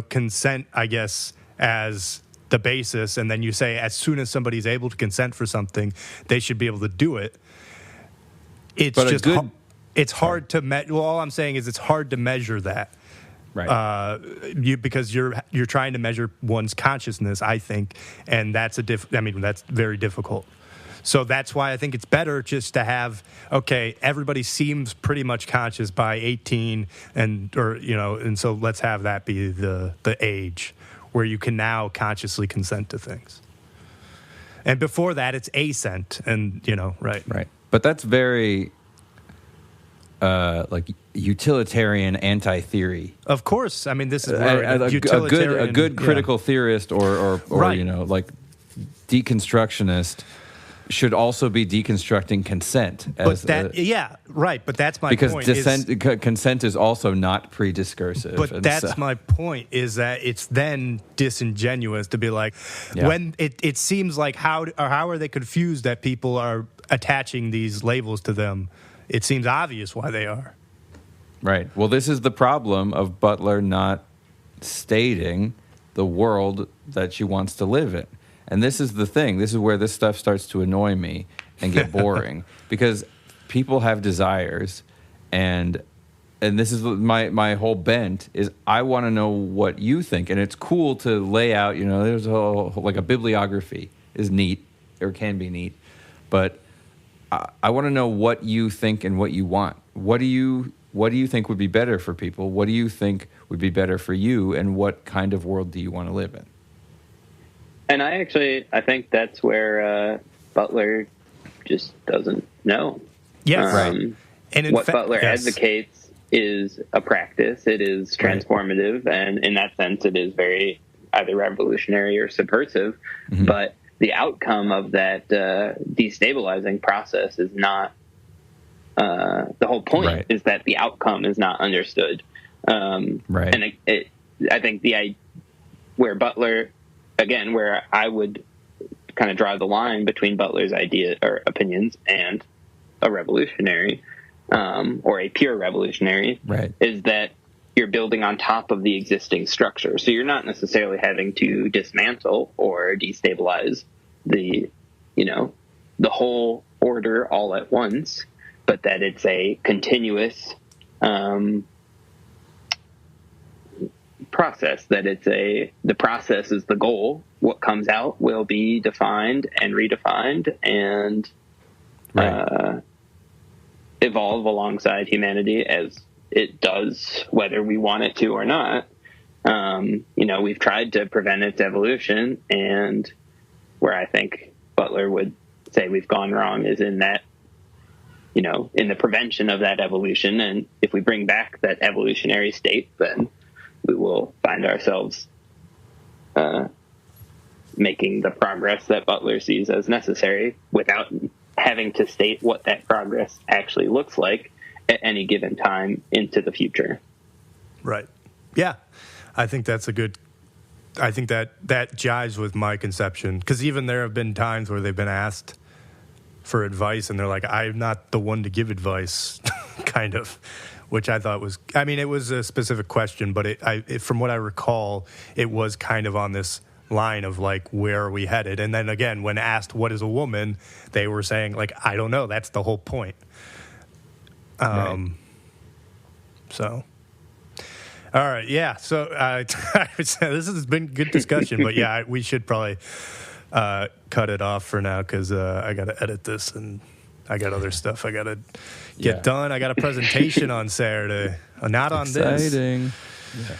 Speaker 1: consent, I guess, as the basis, and then you say as soon as somebody's able to consent for something, they should be able to do it. It's hard to measure. Well, all I'm saying is it's hard to measure that, right? Because you're trying to measure one's consciousness, I think, and that's that's very difficult. So that's why I think it's better just to have, okay, everybody seems pretty much conscious by 18, and so let's have that be the age where you can now consciously consent to things. And before that, it's assent, and right.
Speaker 2: But that's very like utilitarian anti-theory.
Speaker 1: Of course, this is where
Speaker 2: a good critical theorist or like deconstructionist should also be deconstructing consent. But that's my point. Because consent is also not pre-discursive.
Speaker 1: But that's my point, is that it's then disingenuous to be like, when it seems like how are they confused that people are attaching these labels to them? It seems obvious why they are.
Speaker 2: Right. Well, this is the problem of Butler not stating the world that she wants to live in. And this is the thing. This is where this stuff starts to annoy me and get boring because people have desires, and this is my whole bent is I want to know what you think. And it's cool to lay out, there's a bibliography is neat or can be neat, but I want to know what you think and what you want. What do you think would be better for people? What do you think would be better for you? And what kind of world do you want to live in?
Speaker 3: And I think that's where Butler just doesn't know.
Speaker 1: Yes. Right.
Speaker 3: And what Butler advocates is a practice. It is transformative, and in that sense, it is very either revolutionary or subversive. Mm-hmm. But the outcome of that destabilizing process is not. The whole point is that the outcome is not understood. And I think where Butler, again, where I would kind of draw the line between Butler's idea or opinions and a revolutionary, or a pure revolutionary, is that you're building on top of the existing structure. So you're not necessarily having to dismantle or destabilize the whole order all at once, but that it's a continuous process, that the process is the goal. What comes out will be defined and redefined and evolve alongside humanity as it does, whether we want it to or not. We've tried to prevent its evolution, and where I think Butler would say we've gone wrong is in that, in the prevention of that evolution. And if we bring back that evolutionary state, then we will find ourselves making the progress that Butler sees as necessary without having to state what that progress actually looks like at any given time into the future.
Speaker 1: Right. Yeah. I think that jives with my conception, because even there have been times where they've been asked for advice and they're like, I'm not the one to give advice, kind of, which I thought was, it was a specific question, but from what I recall, it was kind of on this line of like, where are we headed? And then again, when asked what is a woman, they were saying like, I don't know, that's the whole point. So, all right, yeah. So this has been good discussion, but yeah, we should probably cut it off for now because I got to edit this and I got other stuff I got to get done. I got a presentation on Saturday, not on this.
Speaker 2: Exciting.
Speaker 3: Yeah.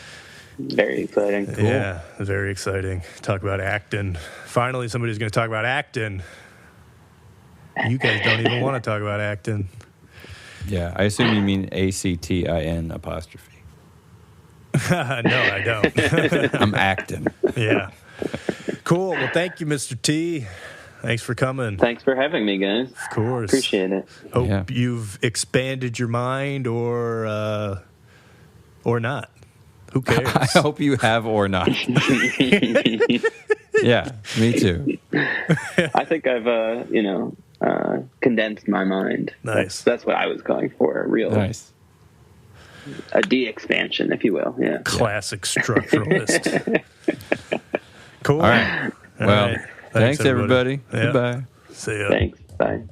Speaker 3: Very exciting.
Speaker 1: Cool. Yeah, very exciting. Talk about acting. Finally, somebody's going to talk about acting. You guys don't even want to talk about acting.
Speaker 2: Yeah, I assume you mean ACTIN apostrophe.
Speaker 1: No, I don't.
Speaker 2: I'm acting.
Speaker 1: Yeah. Cool. Well, thank you, Mr. T. Thanks for coming.
Speaker 3: Thanks for having me, guys.
Speaker 1: Of course.
Speaker 3: Appreciate it.
Speaker 1: Hope you've expanded your mind or not. Who cares?
Speaker 2: I hope you have or not. Yeah, me too.
Speaker 3: I think I've, condensed my mind.
Speaker 1: Nice.
Speaker 3: That's what I was going for. A de-expansion, if you will. Yeah.
Speaker 1: Classic structuralist. Cool.
Speaker 2: All right. Well, thanks everybody.
Speaker 1: Yeah.
Speaker 2: Goodbye.
Speaker 1: See ya.
Speaker 3: Thanks. Bye.